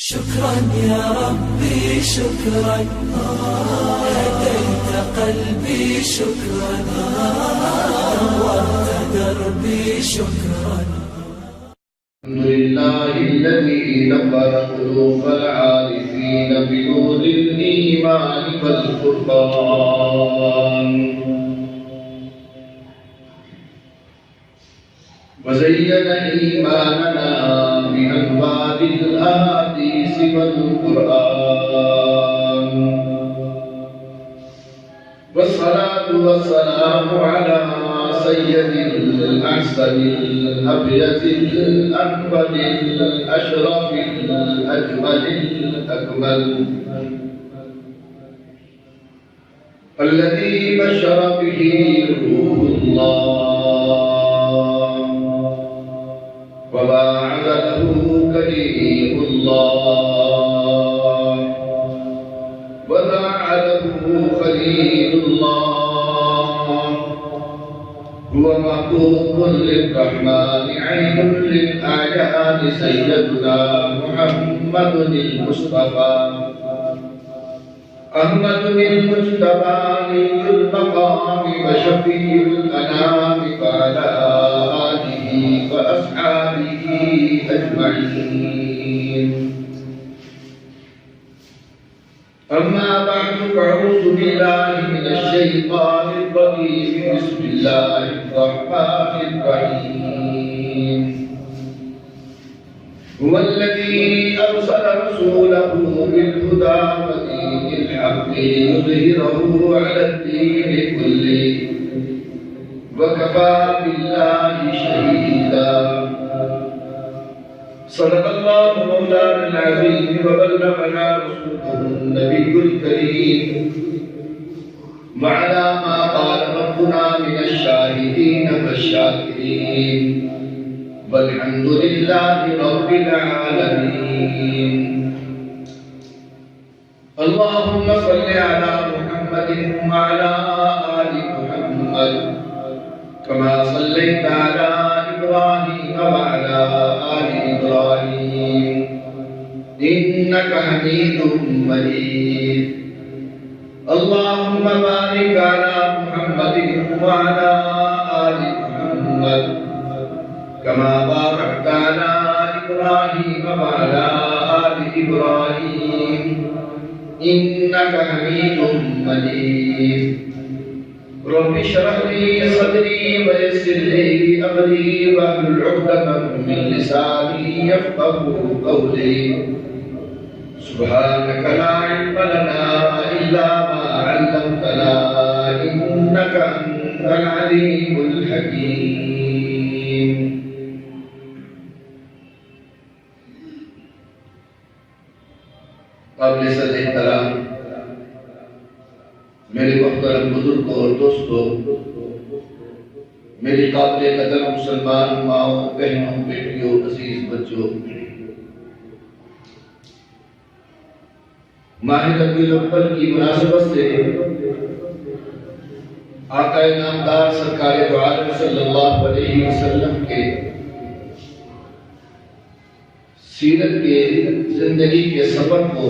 شكرا يا ربي شكرا هديت قلبي شكرا نورت دربي شكرا. الحمد لله الذي نفر قلوب العارفين بنور الإيمان والفرقان وزين إيماننا بأنوار الأحاديث والقرآن والصلاة والسلام على سيد الأحسن الأبيض الأكمل الأشرف الأجمل الأكمل الذي بشر به روح الله وباعث له كريم الله ودعا له خليل الله هو محبوب للرحمن عين للأعيان سيدنا محمد المصطفى أحمد المجتبى نبي المقام وشفيع الأنام وعلى آله وأصحابه أجمعين. أما بعد فأعوذ بالله من الشيطان الرجيم بسم الله الرحمن الرحيم. هو الذي أرسل رسوله بالهدى ودين الحق ليظهره على الدين كله وكفى بالله شهيدا. صدق الله مولانا العظيم وبلغنا رسوله النبي الكريم وعلى ما قال ربنا من الشاهدين والشاكرين والحمد لله رب العالمين. اللهم صل على محمد وعلى آل محمد كما صليت على إبراهيم وعلى آل إبراهيم إنك حميد مجيد. اللهم بارك على محمد وعلى آل محمد كما باركت على إبراهيم وعلى آل إبراهيم إنك حميد مجيد. رب اشرح لي صدري ويسر لي أمري واحلل عقدة من لساني يفقهوا قولي. سبحانك لا علم لنا إلا ما علمتنا إنك أنت العليم الحكيم. قابل صد احترام میرے محترم بزرگ اور دوستوں، میری قابل قدر مسلمان ماؤں، بہنوں، بیٹیوں، عزیز بچوں، ماہ ربیع الاول کی مناسبت سے آقا نامدار سرکار دو عالم صلی اللہ علیہ وسلم کے سیرت کے زندگی کے سفر کو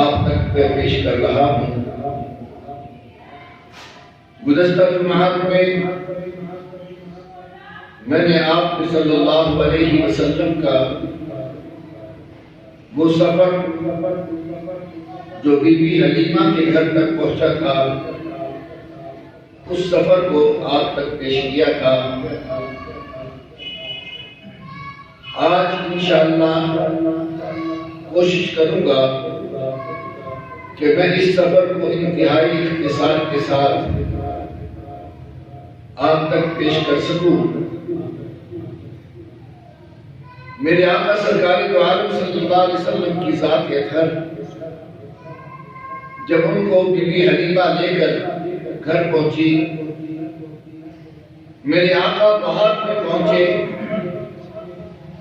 آپ تک پیش کر رہا ہوں۔ گزشتہ جمعات میں نے آپ صلی اللہ علیہ وسلم کا وہ سفر جو بی بی حلیمہ کے گھر تک پہنچا تھا، اس سفر کو آپ تک پیش کیا تھا۔ آج انشاءاللہ کوشش کروں گا کہ میں اس سفر کو انتہائی اختصار کے ساتھ آپ تک پیش کر سکوں۔ میرے آقا سرکار دو عالم صلی اللہ علیہ وسلم کی ذات اطہر جب ان کو بی بی حلیمہ لے کر گھر پہنچی، میرے آقا بہار میں پہنچے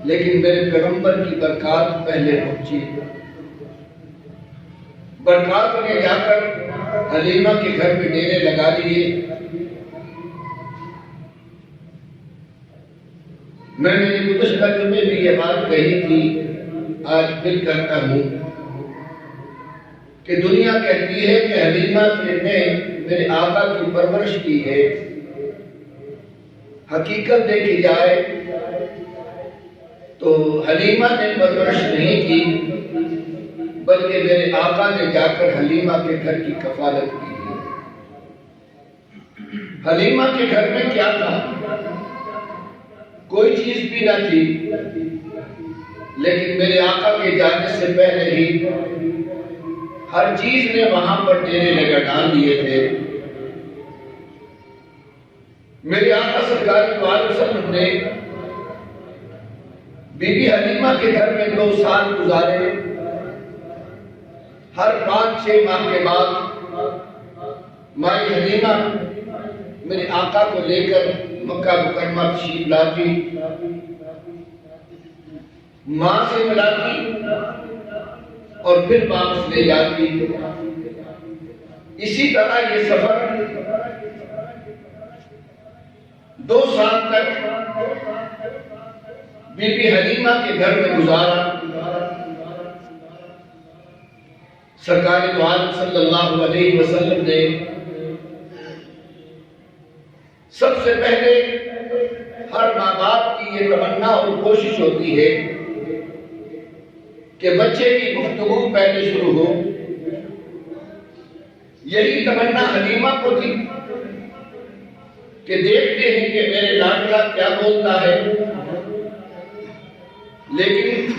لیکن میرے پیغمبر کی برکات پہلے پہنچی۔ برکات نے جا کر حلیمہ کے گھر میں ڈیرے لگا لیے۔ میں نے گزشتہ جمعے بھی یہ بات کہی تھی، آج پھر کہتا ہوں کہ دنیا کہتی ہے کہ حلیمہ نے میرے آقا کی پرورش کی ہے. حقیقت دیکھی جائے تو حلیمہ نے پرورش نہیں کی، بلکہ میرے آقا نے جا کر حلیمہ کے گھر کی کفالت کی ہے. حلیمہ کے گھر میں کیا تھا؟ کوئی چیز بھی نہ تھی، لیکن میرے آقا کے جانے سے پہلے ہی ہر چیز نے وہاں پر ڈیرے لگا ڈال دیے تھے. میرے آقا سرکار صلی اللہ علیہ وسلم نے بی بی حلیمہ کے گھر میں 2 سال گزارے. ہر 5-6 ماہ کے بعد مائی حلیمہ میرے آقا کو لے کر مکہ مکرمہ تشریف لاتی، ماں سے ملاتی اور پھر واپس لے جاتی. اسی طرح یہ سفر 2 سال تک بی بی حلیمہ کے گھر میں گزارا. سرکار دو عالم صلی اللہ علیہ وسلم نے سب سے پہلے ہر ماں باپ کی یہ تمنا اور کوشش ہوتی ہے کہ بچے کی گفتگو پہلے شروع ہو. یہی تمنا حلیمہ کو تھی کہ دیکھتے ہیں کہ میرے لاڈلا کیا بولتا ہے. لیکن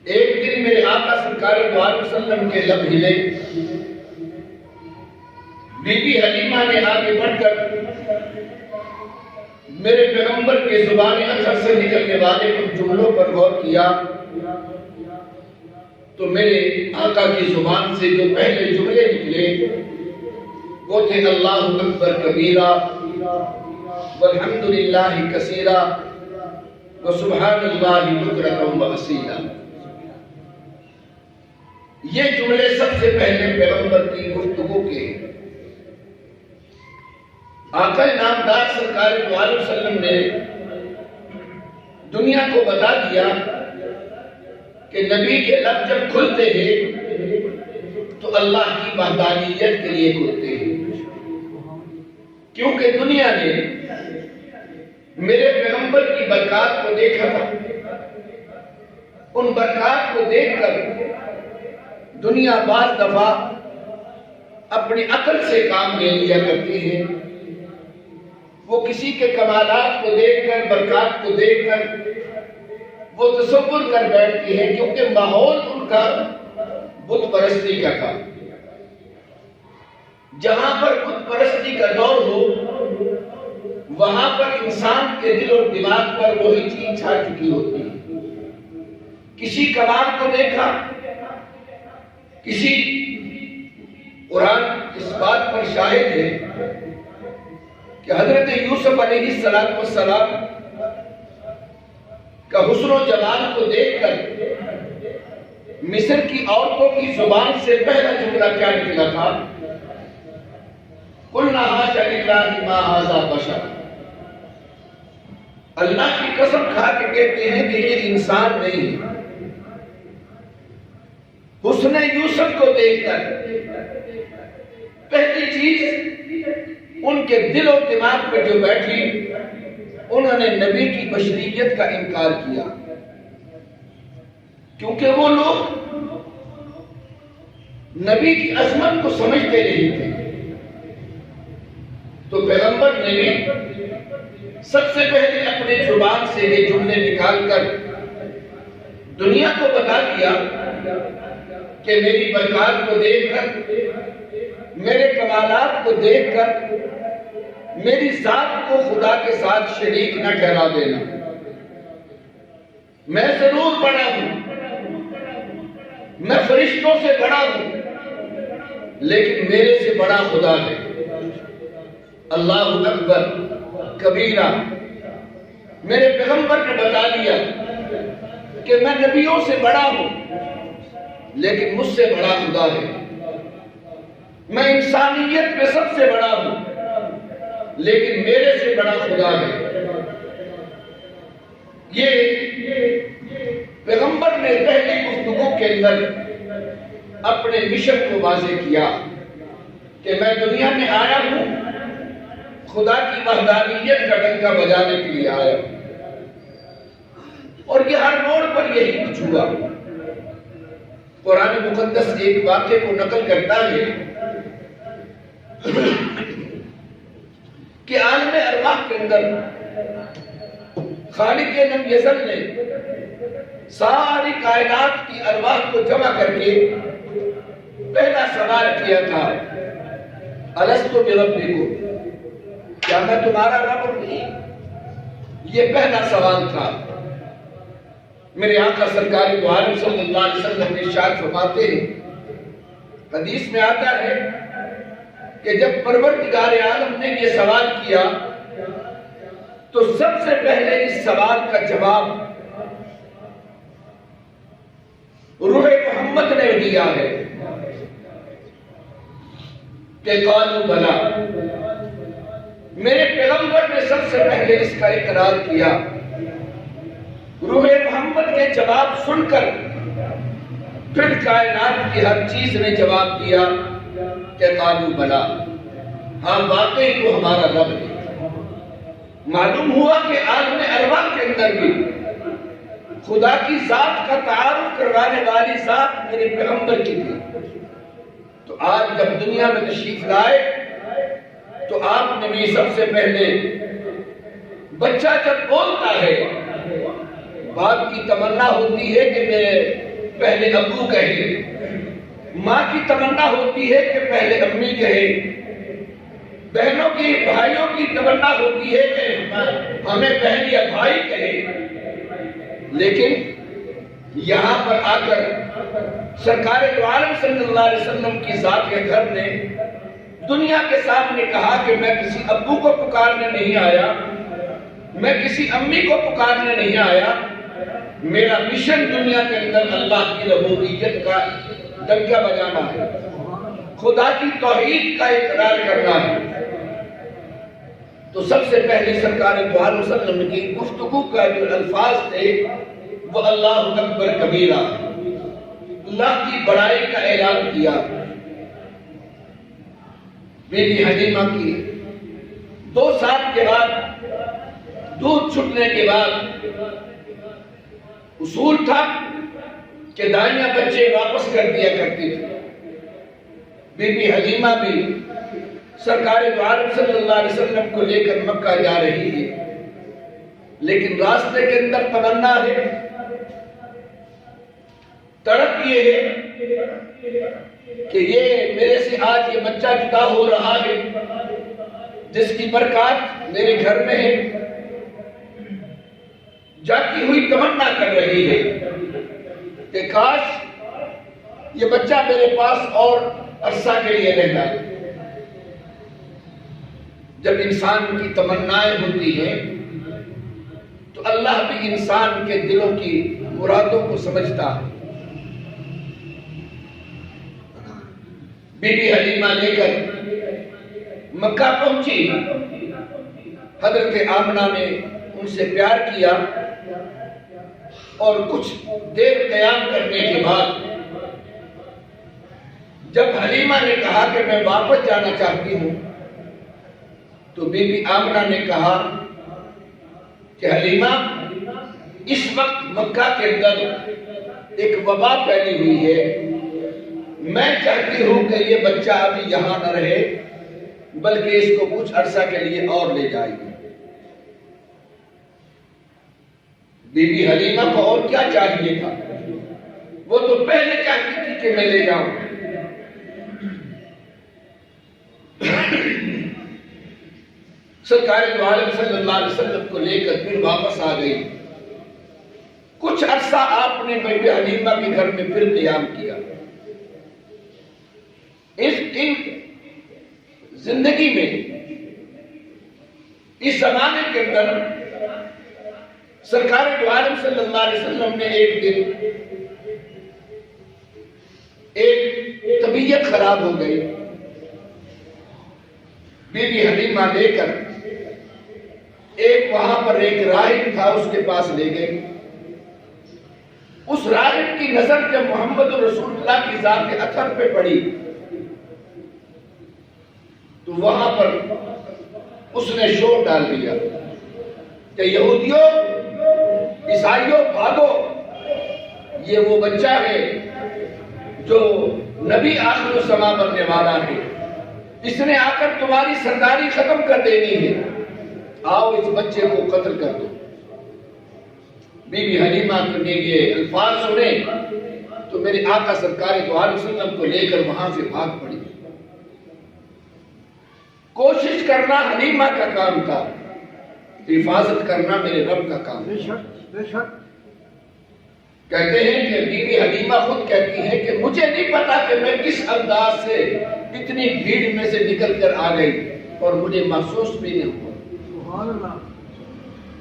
ایک دن میرے آقا سرکار دو عالم وسلم کے لب ہلے. بی بی حلیمہ نے آگے بڑھ کر میرے پیغمبر کے زبان اطہر سے نکلنے والے ان جملوں پر غور کیا تو میرے آقا کی زبان سے جو پہلے جملے نکلے وہ تھے اللہ اکبر کبیرہ والحمدللہ کثیرہ وسبحان اللہ بکرۃ واصیلا. یہ جملے سب سے پہلے پیغمبر کی گفتگو کے آقا نامدار سرکار دو عالم وسلم نے دنیا کو بتا دیا کہ نبی کے لب جب کھلتے ہیں تو اللہ کی وحدانیت کے لیے کھلتے ہیں. کیونکہ دنیا نے میرے پیغمبر کی برکات کو دیکھا تھا. ان برکات کو دیکھ کر دنیا بعض دفعہ اپنی عقل سے کام لے لیا کرتی ہے. وہ کسی کے کمالات کو دیکھ کر، برکات کو دیکھ کر وہ تصور کر بیٹھتی ہے، کیونکہ ماحول ان کا بت پرستی کا تھا. جہاں پر بت پرستی کا دور ہو وہاں پر انسان کے دل اور دماغ پر وہی چیز چھا چکی ہوتی ہے. کسی کمال کو دیکھا، کسی قرآن اس بات پر شاہد ہے کہ حضرت یوسف علیہ السلام کا حسن و جمال کو دیکھ کر مصر کی عورتوں کی زبان سے پہلا جملہ کیا نکلا تھا؟ قُلْنَا حَاشَ لِلَّهِ مَا هَذَا بَشَرٌ. اللہ کی قسم کھا کے کہتے ہیں کہ یہ انسان نہیں ہے. حسن یوسف کو دیکھ کر پہلی چیز ان کے دل و دماغ پہ جو بیٹھی، انہوں نے نبی کی بشریت کا انکار کیا. کیونکہ وہ لوگ نبی کی عظمت کو سمجھتے نہیں تھے. تو پیغمبر نے بھی سب سے پہلے اپنے زبان سے یہ جملے نکال کر دنیا کو بتا دیا کہ میری برکات کو دیکھ کر، میرے کمالات کو دیکھ کر میری ذات کو خدا کے ساتھ شریک نہ ٹھہرا دینا. میں ضرور بڑا ہوں، میں فرشتوں سے بڑا ہوں، لیکن میرے سے بڑا خدا ہے. اللہ اکبر کبیرہ. میرے پیغمبر نے بتا دیا کہ میں نبیوں سے بڑا ہوں لیکن مجھ سے بڑا خدا ہے. میں انسانیت میں سب سے بڑا ہوں لیکن میرے سے بڑا خدا ہے. یہ پیغمبر نے پہلی گفتگو کے اندر اپنے مشن کو واضح کیا کہ میں دنیا میں آیا ہوں خدا کی وحدانیت کا ڈنکا بجانے کے لیے آیا ہوں، اور یہ ہر موڑ پر یہی کچھ ہوا۔ قرآن مقدس ایک واقعے کو نقل کرتا ہے کہ عالم ارواح کے اندر خالق لم یزل نے ساری کائنات کی ارواح کو جمع کر کے پہلا سوال کیا تھا، الست بربکم، کیا میں تمہارا رب نہیں؟ یہ پہلا سوال تھا۔ میرے آقا سرکار دو عالم صلی اللہ علیہ وسلم نے ارشاد فرماتے ہیں، حدیث میں آتا ہے کہ جب پروردگار عالم نے یہ سوال کیا تو سب سے پہلے اس سوال کا جواب روح محمد نے دیا ہے کہ قالوا بلا، میرے پیغمبر نے سب سے پہلے اس کا اقرار کیا۔ روح محمد کے جواب سن کر پھر کائنات کی ہر چیز نے جواب دیا کہ قالوا بلا، ہاں واقعی تو ہمارا رب ہے۔ معلوم ہوا کہ عالم ارواح کے اندر بھی خدا کی ذات کا تعارف کروانے والی ذات میرے پیغمبر کی تھی۔ تو آج جب دنیا میں تشریف لائے تو آپ نے بھی سب سے پہلے، بچہ جب بولتا ہے باپ کی تمنا ہوتی ہے کہ میرے پہلے ابو کہے، ماں کی تمنا ہوتی ہے کہ پہلے امی کہے، بہنوں کی بھائیوں کی تمنا ہوتی ہے کہ ہمیں بہن یا بھائی کہے، لیکن یہاں پر آ کر سرکار دو عالم صلی اللہ علیہ وسلم کی ذات گھر نے دنیا کے سامنے کہا کہ میں کسی ابو کو پکارنے نہیں آیا، میں کسی امی کو پکارنے نہیں آیا، میرا مشن دنیا کے اندر اللہ کی ربوبیت کا ڈنکا بجانا ہے، خدا کی توحید کا اقرار کرنا ہے۔ تو سب سے پہلے سرکار دو عالم صلی اللہ علیہ وسلم کی گفتگو کا جو الفاظ تھے وہ اللہ اکبر کبیرہ، اللہ کی بڑائی کا اعلان کیا۔ بی بی حلیمہ کی 2 سال کے بعد دودھ چھٹنے کے بعد اصول تھا کہ دائیاں بچے واپس کر دیا کرتی تھی۔ بی بی حلیمہ بھی سرکار دو عالم صلی اللہ علیہ وسلم کو لے کر مکہ جا رہی ہے، لیکن راستے کے اندر تمنا ہے، تڑپ یہ ہے کہ یہ میرے سے آج یہ بچہ جدا ہو رہا ہے جس کی برکات میرے گھر میں ہے، جاتی ہوئی تمنا کر رہی ہے کہ کاش یہ بچہ میرے پاس اور عرصہ کے لیے رہ جائے۔ جب انسان کی تمنائیں ہوتی ہیں تو اللہ بھی انسان کے دلوں کی مرادوں کو سمجھتا ہے۔ بی بی حلیمہ لے کر مکہ پہنچی، حضرت آمنہ نے ان سے پیار کیا اور کچھ دیر قیام کرنے کے بعد جب حلیمہ نے کہا کہ میں واپس جانا چاہتی ہوں تو بی بی آمنہ نے کہا کہ حلیمہ اس وقت مکہ کے اندر ایک وبا پھیلی ہوئی ہے، میں چاہتی ہوں کہ یہ بچہ ابھی یہاں نہ رہے بلکہ اس کو کچھ عرصہ کے لیے اور لے جائے گی۔ بی بی حلیمہ کو اور کیا چاہیے تھا، وہ تو پہلے چاہتی تھی کہ میں لے جاؤں۔ سرکار دو عالم صلی اللہ علیہ وسلم کو لے کر پھر واپس آ گئی۔ کچھ عرصہ آپ نے بی بی حلیمہ کے گھر میں پھر قیام کیا۔ ان زندگی میں اس زمانے کے اندر سرکار دو عالم صلی اللہ علیہ وسلم نے ایک دن ایک طبیعت خراب ہو گئی، بی بی حلیمہ لے کر ایک وہاں پر ایک راہب تھا اس کے پاس لے گئے۔ اس راہب کی نظر جب محمد رسول اللہ کی ذات کے اثر پہ پڑی تو وہاں پر اس نے شور ڈال دیا کہ یہودیوں عیسائیوں بھاگو، یہ وہ بچہ ہے جو نبی آخر الزماں بننے والا ہے، اس نے آ کر تمہاری سرداری ختم کر دینی ہے، آؤ اس بچے کو قتل کر دو۔ بی بی حلیمہ نے یہ الفاظ سنے تو میرے آقا سرکار دو علیہ وسلم کو لے کر وہاں سے بھاگ پڑی۔ کوشش کرنا حلیمہ کا کام تھا، حفاظت کرنا میرے رب کا کام تھا۔ کہتے ہیں کہ بی بی حلیمہ خود کہتی ہے کہ مجھے نہیں پتا کہ میں کس انداز سے اتنی بھیڑ میں سے نکل کر آ گئی اور مجھے محسوس بھی نہیں ہوا۔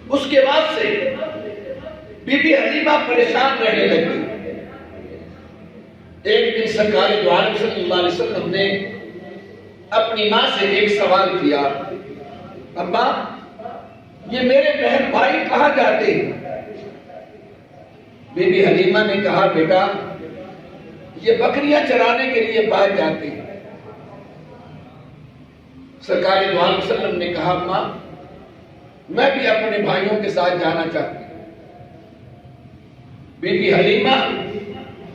اس کے بعد سے بی بی حلیمہ پریشان رہنے لگی۔ ایک دن سرکار دو عالم صلی اللہ علیہ وسلم نے اپنی ماں سے ایک سوال کیا، اماں یہ میرے بہن بھائی کہاں جاتے ہیں؟ بی بی حلیمہ نے کہا بیٹا یہ بکریاں چرانے کے لیے باہر جاتے ہیں۔ سرکار دو عالم وسلم نے کہا ماں میں بھی اپنے بھائیوں کے ساتھ جانا چاہتی ہوں۔ بی بی حلیمہ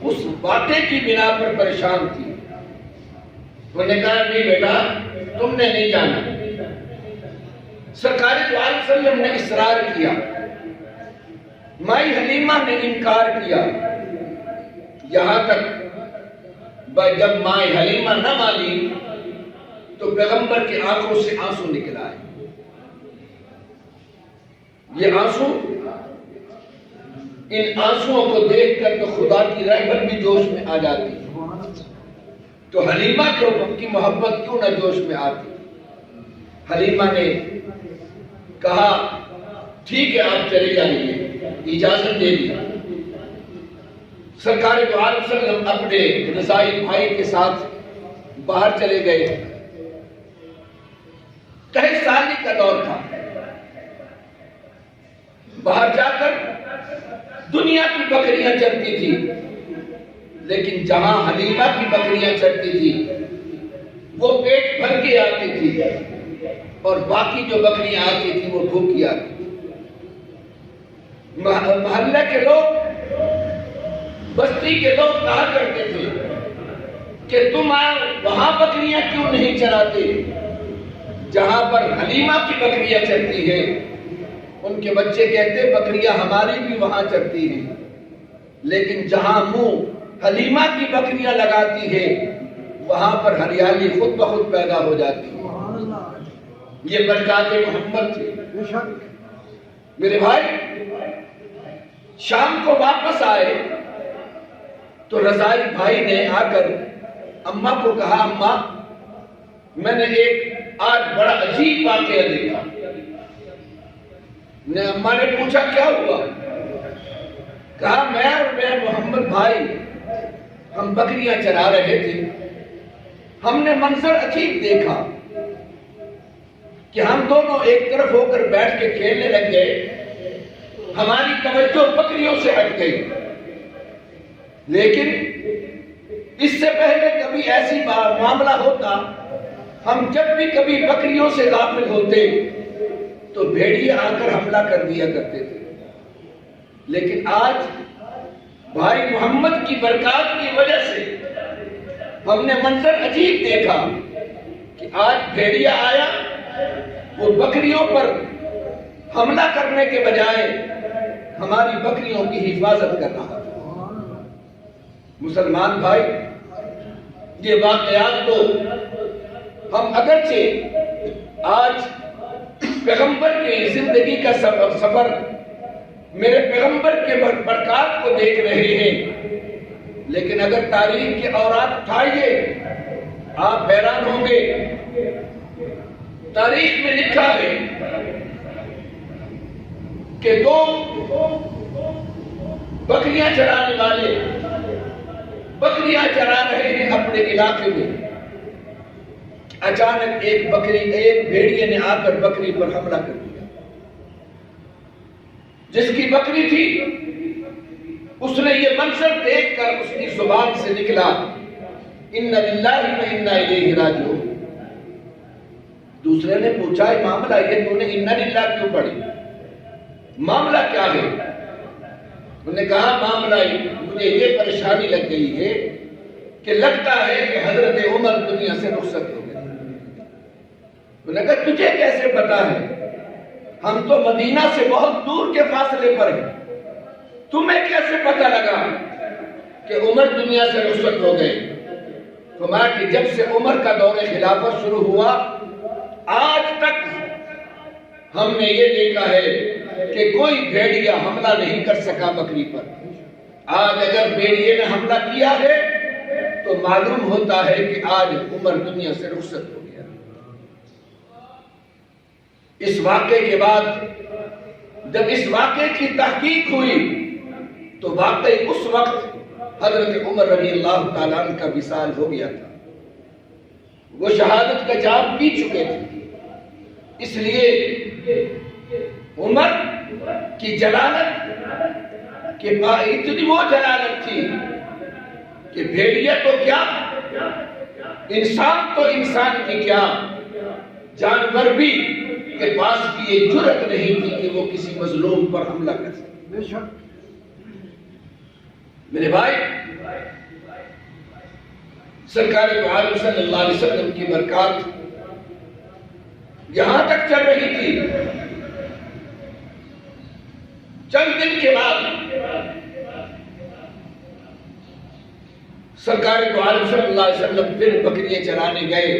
اس واقعے کی بنا پر پریشان تھی۔ انہوں نے کہا نہیں بیٹا تم نے نہیں جانا۔ سرکار دو عالم وسلم نے اصرار کیا، مائی حلیمہ نے انکار کیا، یہاں تک جب مائی حلیمہ نہ مانی تو پیغمبر کی آنکھوں سے آنسو نکل آئے۔ یہ آنسو، ان آنسوؤں کو دیکھ کر تو خدا کی رحمت بھی جوش میں آ جاتی، تو حلیمہ کی محبت کیوں نہ جوش میں آتی۔ حلیمہ نے کہا ٹھیک ہے آپ چلے جائیے، اجازت دے دی۔ سرکار دو عالم وسلم اپنے رضائی بھائی کے ساتھ باہر چلے گئے۔ 23 سال کا دور تھا۔ باہر جا کر دنیا کی بکریاں چرتی تھی، لیکن جہاں حلیمہ کی بکریاں چرتی تھی وہ پیٹ بھر کے آتی تھی اور باقی جو بکریاں آتی تھی وہ بھوکی آتی تھی۔ محلہ کے لوگ، بستی کے لوگ کہا کرتے تھے کہ تم وہاں بکریاں کیوں نہیں چراتے جہاں پر حلیمہ کی بکریاں چرتی ہے۔ ان کے بچے کہتے بکریاں ہماری بھی وہاں چرتی ہیں، لیکن جہاں منہ حلیمہ کی بکریاں لگاتی ہے وہاں پر ہریالی خود بخود پیدا ہو جاتی ہے۔ یہ برکات محمد تھی۔ میرے بھائی شام کو واپس آئے تو رضائی بھائی نے آ کر اماں کو کہا اماں میں نے ایک آج بڑا عجیب واقعہ دیکھا۔ اماں نے پوچھا کیا ہوا؟ کہا میں اور میرا محمد بھائی ہم بکریاں چرا رہے تھے، ہم نے منظر عجیب دیکھا کہ ہم دونوں ایک طرف ہو کر بیٹھ کے کھیلنے لگ گئے، ہماری توجہ بکریوں سے ہٹ گئی، لیکن اس سے پہلے کبھی ایسی معاملہ ہوتا ہم جب بھی کبھی بکریوں سے غافل ہوتے تو بھیڑیے آ کر حملہ کر دیا کرتے تھے، لیکن آج بھائی محمد کی برکات کی وجہ سے ہم نے منظر عجیب دیکھا کہ آج بھیڑیا آیا، وہ بکریوں پر حملہ کرنے کے بجائے ہماری بکریوں کی حفاظت کر رہا تھا۔ مسلمان بھائی یہ واقعات تو ہم اگرچہ آج پیغمبر کی زندگی کا سفر میرے پیغمبر کے برکات کو دیکھ رہے ہیں، لیکن اگر تاریخ کے اوراق اٹھائیے آپ حیران ہوں گے۔ تاریخ میں لکھا ہے کہ دو بکریاں چرانے والے بکریاں چرا رہے ہیں اپنے علاقے میں، اچانک ایک بھیڑیے نے آ کر بکری پر حملہ کر دیا۔ جس کی بکری تھی اس نے یہ منظر دیکھ کر اس کی زبان سے نکلا ان للہ و انا الیہ راجعون۔ دوسرے نے پوچھا معاملہ یہ تو نے انا للہ کیوں پڑھی، معاملہ کیا ہے؟ انہوں نے کہا معاملہ مجھے یہ پریشانی لگ گئی ہے کہ لگتا ہے کہ حضرت عمر دنیا سے رخصت ہو گئے۔ انہوں نے کہا تجھے کیسے پتا ہے؟ ہم تو مدینہ سے بہت دور کے فاصلے پر ہیں، تمہیں کیسے پتا لگا کہ عمر دنیا سے رخصت ہو گئے؟ فرمایا کہ جب سے عمر کا دور خلافت شروع ہوا آج تک ہم نے یہ دیکھا ہے کہ کوئی بھیڑیا حملہ نہیں کر سکا بکری پر۔ آج اگر بھیڑیے نے حملہ کیا ہے تو معلوم ہوتا ہے کہ آج عمر دنیا سے رخصت ہو گیا۔ اس واقعے کے بعد جب اس واقعے کی تحقیق ہوئی تو واقعی اس وقت حضرت عمر رضی اللہ تعالیٰ عنہ کا وصال ہو گیا تھا، وہ شہادت کا جام پی چکے تھے۔ اس لیے عمر کی جلالت کہ اتنی وہ جلالت تھی کہ بھیڑیا تو کیا، انسان تو انسان کی کیا، جانور بھی کے پاس بھی یہ جرأت نہیں تھی کہ وہ کسی مظلوم پر حملہ کر سکے۔ میرے بھائی، سرکار دو عالم صلی اللہ علیہ وسلم کی برکات یہاں تک چل رہی تھی، چند دن کے بعد سرکار دو عالم صلی اللہ علیہ وسلم پھر بکریاں چرانے گئے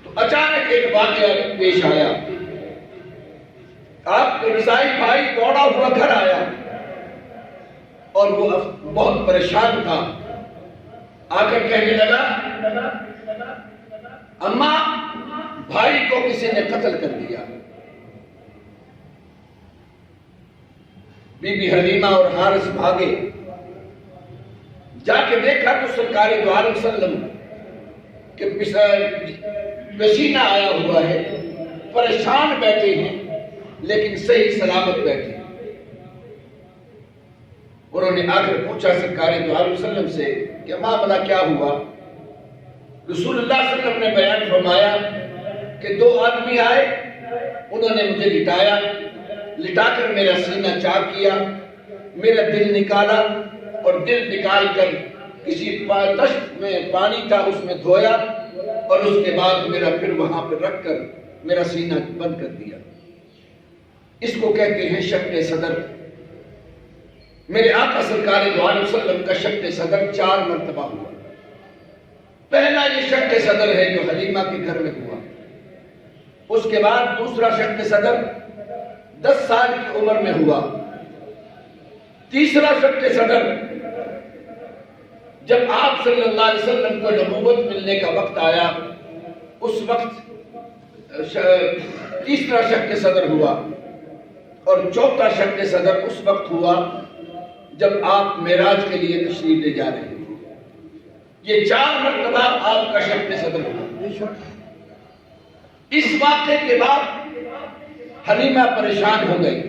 تو اچانک ایک واقعہ پیش آیا۔ آپ کے رضائی بھائی دوڑا ہوا گھر آیا اور وہ بہت پریشان تھا، آ کر کہنے لگا اماں بھائی کو کسی نے قتل کر دیا۔ بی بی حلیمہ اور حارث بھاگے، جا کے دیکھا تو سرکار دو عالم صلی اللہ علیہ وسلم کے پسینہ آیا ہوا ہے، پریشان بیٹھے ہیں لیکن صحیح سلامت بیٹھے ہیں۔ انہوں نے آ کر پوچھا سرکار دو عالم صلی اللہ علیہ وسلم سے کہ معاملہ کیا ہوا؟ رسول اللہ صلی اللہ علیہ وسلم نے بیان فرمایا کہ دو آدمی آئے، انہوں نے مجھے لٹایا، لٹا کر میرا سینہ چاک کیا، میرا دل نکالا اور دل نکال کر کسی تشت میں پانی تھا اس میں دھویا اور اس کے بعد میرا پھر وہاں پر رکھ کر میرا سینہ بند کر دیا۔ اس کو کہتے ہیں شق صدر۔ میرے آقا سرکار دو عالم صلی اللہ علیہ وسلم کا شق صدر 4 مرتبہ ہوا۔ پہلا یہ شق صدر ہے جو حلیمہ کے گھر میں ہوا، اس کے بعد دوسرا شق صدر 10 سال کی عمر میں ہوا، تیسرا شق صدر جب آپ صلی اللہ علیہ وسلم کو نبوت ملنے کا وقت آیا اس وقت تیسرا شق صدر ہوا، اور چوتھا شق صدر اس وقت ہوا جب آپ معراج کے لیے تشریف لے جا رہے ہیں۔ یہ 4 مرتبہ آپ کا شق صدر ہوا۔ اس واقعے کے بعد حلیمہ پریشان ہو گئی۔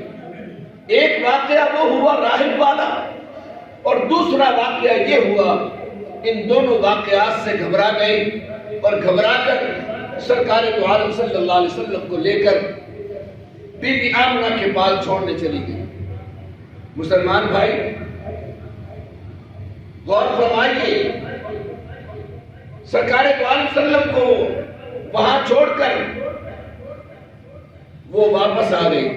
ایک واقعہ وہ ہوا راہب والا اور دوسرا واقعہ یہ ہوا، ان دونوں واقعات سے گھبرا گئی اور گھبرا کر سرکار دو عالم صلی اللہ علیہ وسلم کو لے کر بی بی آمنہ کے پاس چھوڑنے چلی گئی۔ مسلمان بھائی غور فرمائیے، سرکار دو عالم صلی اللہ علیہ وسلم کو وہاں چھوڑ کر وہ واپس آ گئی۔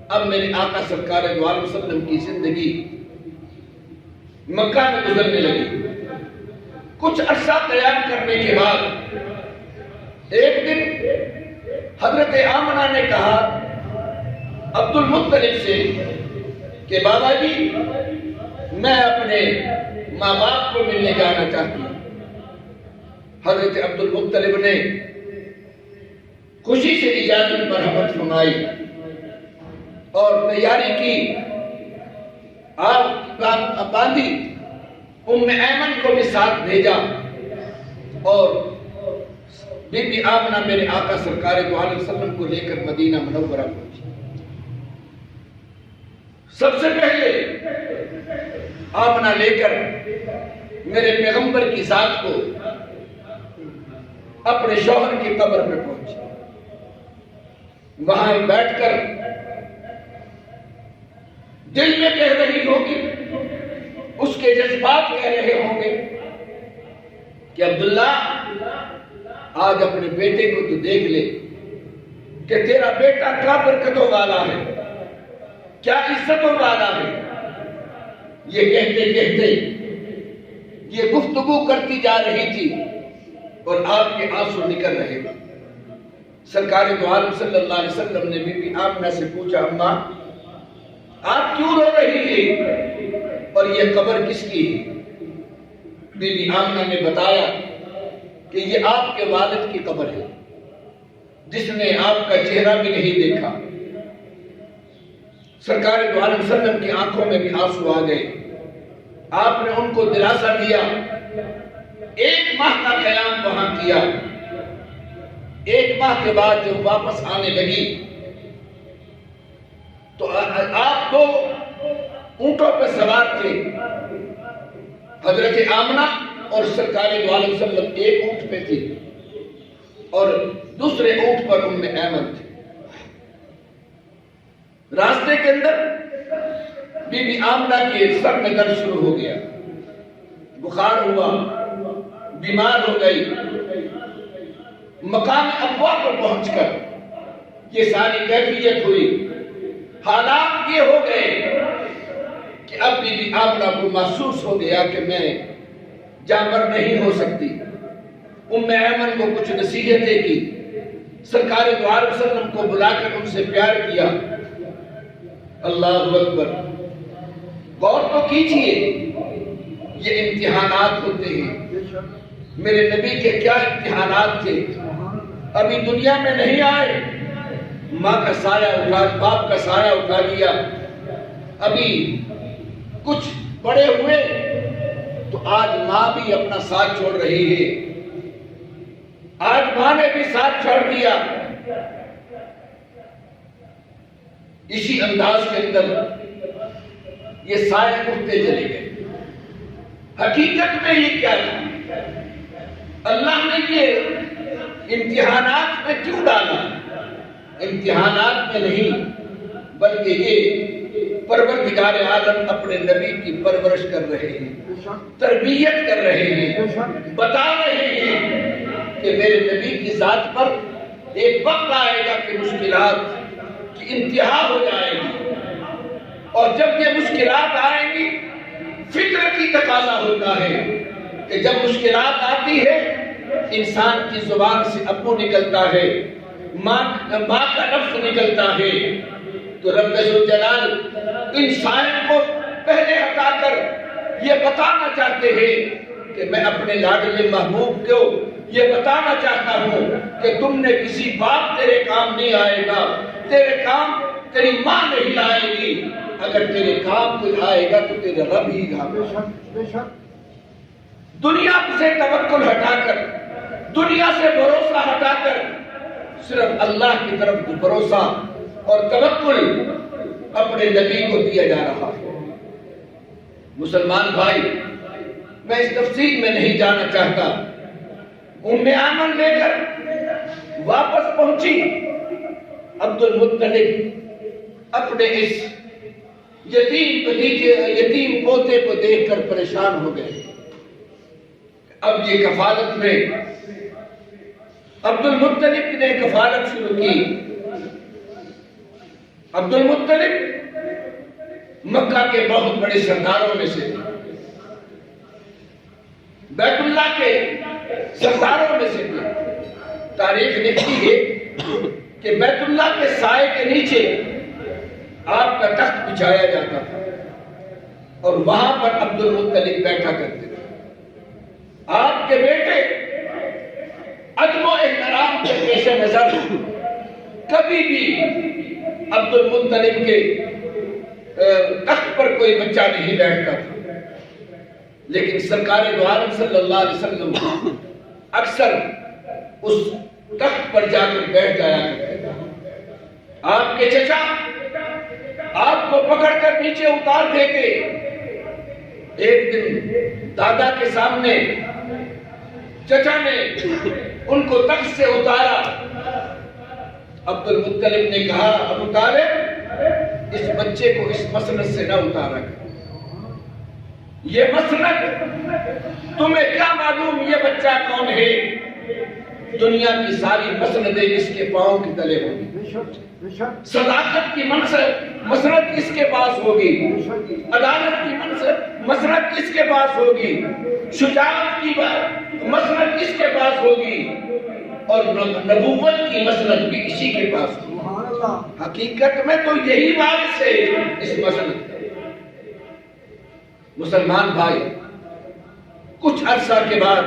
اب میرے آقا سرکار دو عالم صلی اللہ علیہ وسلم کی زندگی مکہ میں گزرنے لگی۔ کچھ عرصہ قیام کرنے کے بعد ایک دن حضرت آمنہ نے کہا عبد المطلب سے کہ بابا جی میں اپنے ماں باپ کو ملنے جانا چاہتی ہوں۔ حضرت عبد المطلب نے خوشی سے اجازت پر حمد فرمائی اور تیاری کی، آپ باندھی، ام ایمن کو بھی ساتھ بھیجا اور بی بی آمنہ میرے آقا سرکار دو عالم وسلم کو لے کر مدینہ منورہ پہنچی۔ سب سے پہلے آمنہ لے کر میرے پیغمبر کی ذات کو اپنے شوہر کی قبر پہ پہنچی. وہاں بیٹھ کر دل میں کہہ رہی ہوگی، اس کے جذبات کہہ رہے ہوں گے کہ عبداللہ آج اپنے بیٹے کو تو دیکھ لے کہ تیرا بیٹا کیا برکتوں والا ہے، کیا عزتوں والا ہے. یہ کہتے کہتے یہ گفتگو کرتی جا رہی تھی اور آپ کے آنسو نکل رہے تھے. سرکار دو عالم صلی اللہ علیہ وسلم نے بی بی آمنہ سے پوچھا، اماں آپ کیوں رو رہی ہیں اور یہ قبر کس کی ہے؟ بی بی آمنہ نے بتایا کہ یہ آپ کے والد کی قبر ہے جس نے آپ کا چہرہ بھی نہیں دیکھا. سرکار دو عالم صلی اللہ علیہ وسلم کی آنکھوں میں بھی آنسو آ گئے. آپ نے ان کو دلاسا دیا. 1 ماہ کا قیام وہاں کیا. 1 ماہ کے بعد جب واپس آنے لگی تو آپ 2 اونٹوں پر سوار تھے. حضرت آمنہ اور سرکار دو عالم صلی اللہ علیہ وسلم ایک اونٹ پہ تھی اور دوسرے اونٹ پر ام ایمن تھی. راستے کے اندر بی بی آمنہ کے سر میں درد شروع ہو گیا، بخار ہوا، بیمار ہو گئی. مقام ابوا پر پہنچ کر یہ ساری کیفیت ہوئی. حالات یہ ہو گئے کہ اب بی بی آمنہ کو محسوس ہو گیا کہ میں جانور نہیں ہو سکتی. ام ایمن کو کچھ نصیحتیں کی. سرکار دو عالم صلی اللہ علیہ وسلم کو بلا کر ان سے پیار کیا. اللہ اکبر. غور تو کیجئے، یہ امتحانات ہوتے ہیں. میرے نبی کے کیا امتحانات تھے. ابھی دنیا میں نہیں آئے، ماں کا سایہ اٹھا، باپ کا سایہ اٹھا لیا. ابھی کچھ بڑے ہوئے تو آج ماں بھی اپنا ساتھ چھوڑ رہی ہے. آج ماں نے بھی ساتھ چھوڑ دیا. اسی انداز کے اندر یہ سائے اٹھتے چلے گئے. حقیقت میں یہ کیا ہے؟ اللہ نے یہ امتحانات میں کیوں ڈالا؟ امتحانات میں نہیں بلکہ یہ پروردگار عالم اپنے نبی کی پرورش کر رہے ہیں، تربیت کر رہے ہیں، بتا رہے ہیں کہ میرے نبی کی ذات پر ایک وقت آئے گا کہ مشکلات کی انتہا ہو جائے گی. اور جب یہ مشکلات آئیں گی، فطرتی تقاضا ہوتا ہے کہ جب مشکلات آتی ہے انسان کی زبان سے ابو نکلتا ہے، ماں کا لفظ نکلتا ہے. تو رب ذوالجلال انسان کو پہلے ہٹا کر یہ بتانا چاہتے ہیں کہ میں اپنے لاڈلے محبوب کو یہ بتانا چاہتا ہوں کہ تم نے کسی باپ تیرے کام نہیں آئے گا، تیرے کام تیری ماں نہیں آئے گی. اگر تیرے کام کوئی آئے گا تو تیرے رب ہی گا. دنیا سے توکل ہٹا کر، دنیا سے بھروسہ ہٹا کر صرف اللہ کی طرف بھروسہ اور توکل اپنے نبی کو دیا جا رہا ہے. مسلمان بھائی، میں اس تفصیل میں نہیں جانا چاہتا. ام ایمن لے کر واپس پہنچی. عبد المطلب اپنے اس یتیم پوتے کو دیکھ کر پریشان ہو گئے. اب یہ کفالت میں عبد المطلب نے کفالت شروع کی. عبد المطلب مکہ کے بہت بڑے سرداروں میں سے تھے، بیت اللہ کے سرداروں میں سے تھے. تاریخ لکھتی ہے کہ بیت اللہ کے سائے کے نیچے آپ کا تخت بچھایا جاتا تھا اور وہاں پر عبد المطلب بیٹھا کرتے تھے. آپ کے بیٹے ادب و احترام کے پیش نظر کبھی بھی عبد المطلب کے تخت پر کوئی بچہ نہیں بیٹھتا تھا. لیکن سرکار دو عالم صلی اللہ علیہ وسلم اکثر اس تخت پر جا کر بیٹھ جایا کرتے تھے. آپ کے چچا آپ کو پکڑ کر نیچے اتار دیں گے۔ ایک دن دادا کے سامنے چچا نے ان کو تخت سے اتارا۔ عبد المطلب نے کہا ابو طالب اس بچے کو اس مسند سے نہ اتارا کر، یہ مسند تمہیں کیا معلوم یہ بچہ کون ہے؟ دنیا کی ساری مسندیں اس کے پاؤں کے تلے ہوگی، صداقت کی مسند اس کے پاس ہوگی، عدالت کی مسند اس کے پاس ہوگی، شجاعت کی مسند اس کے پاس ہوگی، اور نبوت کی مسند بھی اسی کے پاس ہوگی۔ حقیقت میں تو یہی وارث ہے اس مسند کا۔ مسلمان بھائی، کچھ عرصہ کے بعد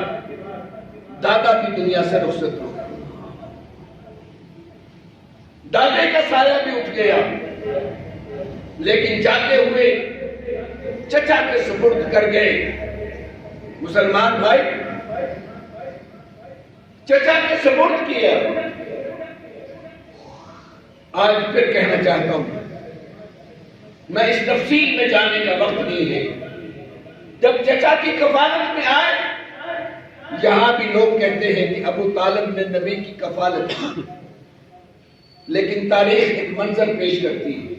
دادا بھی دنیا سے رخصت ہو گئے، دادے کا سایہ بھی اٹھ گیا، لیکن جاتے ہوئے چچا کے سپرد کر گئے۔ مسلمان بھائی، چچا کے سپرد کیا۔ آج پھر کہنا چاہتا ہوں، میں اس تفصیل میں جانے کا وقت نہیں ہے۔ جب چچا کی کفالت میں آئے، یہاں بھی لوگ کہتے ہیں کہ ابو طالب نے نبی کی کفالت کی، لیکن تاریخ ایک منظر پیش کرتی ہے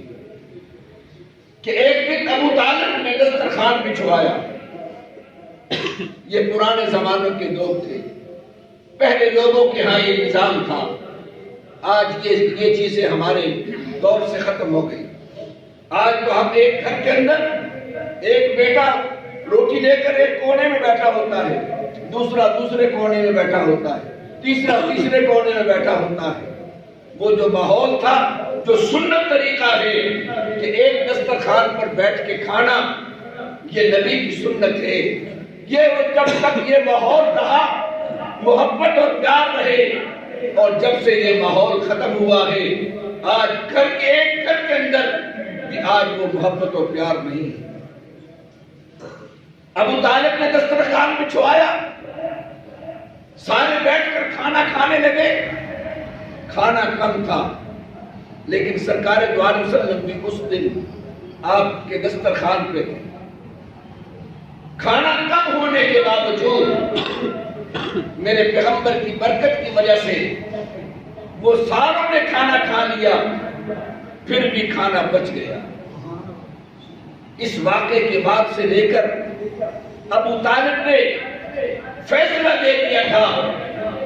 کہ ایک دن ابو طالب نے دسترخوان بچھوایا۔ یہ پرانے زمانوں کے لوگ تھے، پہلے لوگوں کے ہاں یہ نظام تھا۔ آج یہ چیزیں ہمارے دور سے ختم ہو گئی۔ آج تو ہم ایک گھر کے اندر ایک بیٹا روٹی لے کر ایک کونے میں بیٹھا ہوتا ہے، دوسرا دوسرے کونے میں بیٹھا ہوتا ہے، تیسرا تیسرے کونے میں بیٹھا ہوتا ہے۔ وہ جو ماحول تھا، جو سنت طریقہ ہے کہ ایک دسترخوان پر بیٹھ کے کھانا، یہ نبی کی سنت ہے۔ یہ جب تک یہ ماحول رہا، محبت اور پیار رہے، اور جب سے یہ ماحول ختم ہوا ہے، آج ایک گھر کے اندر بھی آج وہ محبت اور پیار نہیں ہے۔ ابو طالب نے دسترخوان بچھوایا، سارے بیٹھ کر کھانا کھانے لگے۔ کھانا کم تھا، لیکن سرکار دو عالم صلی اللہ علیہ وسلم بھی اس دن آپ کے دسترخوان پہ تھے۔ کھانا کم ہونے کے باوجود میرے پیغمبر کی برکت کی وجہ سے وہ ساروں نے کھانا کھا لیا، پھر بھی کھانا بچ گیا۔ اس واقعے کے بعد سے لے کر ابو طالب نے فیصلہ دے دیا تھا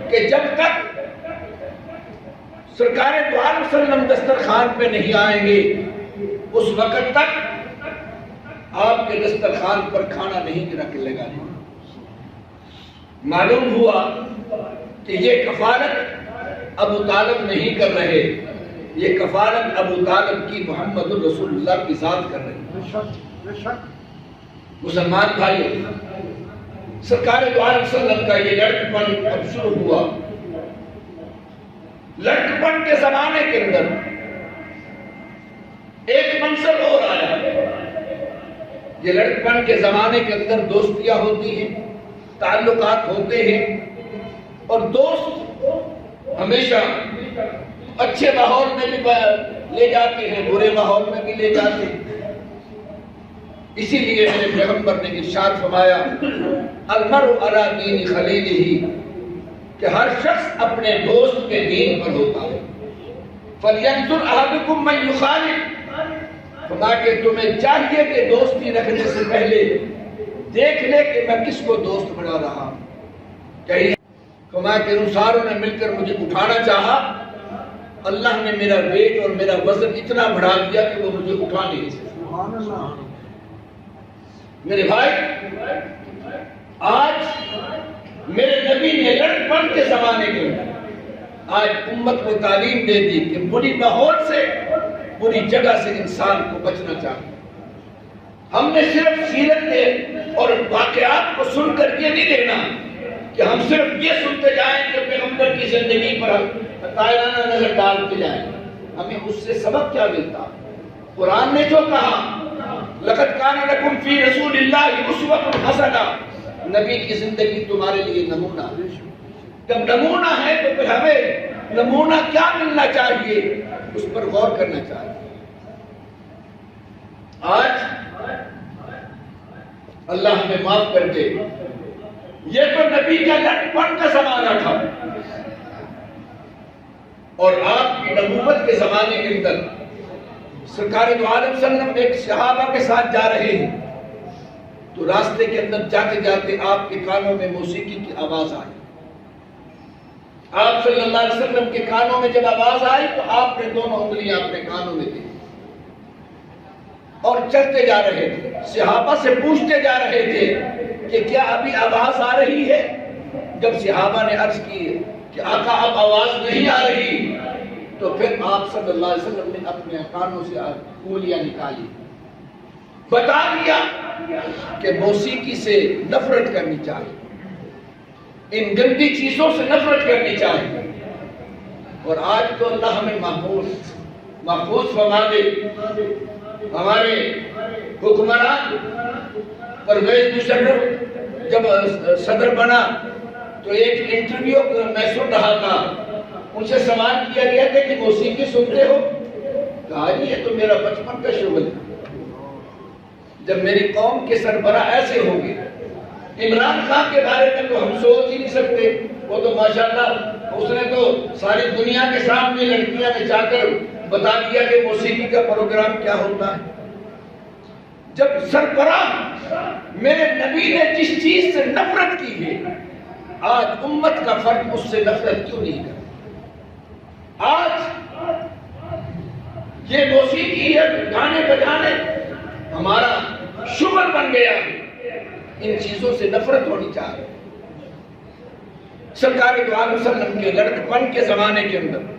کہ جب تک سرکار دو عالم صلی اللہ علیہ وسلم دسترخوان پہ نہیں آئیں گے، اس وقت تک آپ کے دسترخوان پر کھانا نہیں رکھ لگا۔ معلوم ہوا کہ یہ کفالت ابو طالب نہیں کر رہے، یہ کفالت ابو طالب کی محمد الرسول اللہ کی ذات کر رہے۔ مسلمان بھائی، سرکار دو عالم صلی اللہ علیہ وسلم کا یہ لڑکپن اب شروع ہوا۔ لڑکپن کے زمانے کے اندر ایک منظر اور آیا۔ یہ لڑکپن کے زمانے کے اندر دوستیاں ہوتی ہیں، تعلقات ہوتے ہیں، اور دوست ہمیشہ اچھے ماحول میں بھی لے جاتے ہیں، برے ماحول میں بھی لے جاتے ہیں۔ اسی لیے میرے پیغمبر نے ارشاد فرمایا، المرء علی دین خلیلہ، کہ ہر شخص اپنے دوست کے دین پر ہوتا ہے۔ فَلْيَنْظُرْ أَحَدُكُمْ مَنْ يُخَالِفُ، فرمایا کہ تمہیں چاہیے کہ دوستی رکھنے سے پہلے دیکھ لے کہ میں کس کو دوست بنا رہا ہوں۔ کہیں فرمایا کہ ان ساروں نے مل کر مجھے اٹھانا چاہا، اللہ نے میرا ویٹ اور میرا وزن اتنا بڑھا دیا کہ وہ مجھے اٹھا نہیں سکتے۔ میرے بھائی، آج میرے نبی نے لڑکپن کے زمانے کے اندر آج امت کو تعلیم دے دی کہ بری ماحول سے، بری جگہ سے انسان کو بچنا چاہیے۔ ہم نے صرف سیرت اور واقعات کو سن کر یہ نہیں دینا کہ ہم صرف یہ سنتے جائیں کہ پیغمبر کی زندگی پر طائرانہ نظر ڈالتے جائیں۔ ہمیں اس سے سبق کیا ملتا؟ قرآن نے جو کہا، لقد کان لکم فی رسول اللہ اسوۃ حسنہ، نبی کی زندگی تمہارے لیے نمونہ ہے۔ جب نمونہ ہے تو پھر ہمیں نمونہ کیا ملنا چاہیے، اس پر غور کرنا چاہیے۔ آج اللہ ہمیں معاف کر دے، یہ تو نبی کا لٹپن کا زمانہ تھا، اور آپ کی نبوت کے زمانے کے اندر سرکار دو عالم صلی اللہ علیہ وسلم ایک صحابہ کے ساتھ جا رہے ہیں تو راستے کے اندر جاتے جاتے آپ کے کانوں میں موسیقی کی آواز آئی۔ آپ صلی اللہ علیہ وسلم کے کانوں میں جب آواز آئی تو آپ نے دونوں انگلیاں اپنے کانوں میں دی اور چلتے جا رہے تھے، صحابہ سے پوچھتے جا رہے تھے کہ کیا ابھی آواز آ رہی ہے؟ جب صحابہ نے عرض کی کہ آقا اب آواز نہیں آ رہی، تو پھر آپ صلی اللہ علیہ وسلم نے اپنے کانوں سے انگلیاں نکالی، بتا دیا کہ موسیقی سے نفرت کرنی چاہیے، ان گندی چیزوں سے نفرت کرنی چاہیے۔ اور آج تو اللہ ہمیں محفوظ فرما دے۔ ہمارے حکمران پرویز مشرف جب صدر بنا تو ایک انٹرویو میں سن رہا تھا، ان سے سوال کیا گیا تھا کہ موسیقی سنتے ہو؟ کہا جی یہ تو میرا بچپن کا شغل ہے، جب میری قوم کے سربراہ ایسے ہوں گے۔ عمران خان کے بارے میں تو ہم سوچ ہی نہیں سکتے، وہ تو ماشاءاللہ اس نے تو ساری دنیا کے سامنے لڑکیاں نچا کر بتا دیا کہ موسیقی کا پروگرام کیا ہوتا ہے۔ جب سربراہ میرے نبی نے جس چیز سے نفرت کی ہے، آج امت کا فرد اس سے نفرت کیوں نہیں کرتا؟ آج یہ موسیقی ہے، گانے بجانے ہمارا شغل بن گیا ہے، ان چیزوں سے نفرت ہونی چاہیے۔ سرکار دو عالم صلی اللہ علیہ وسلم کے لڑکپن کے زمانے کے اندر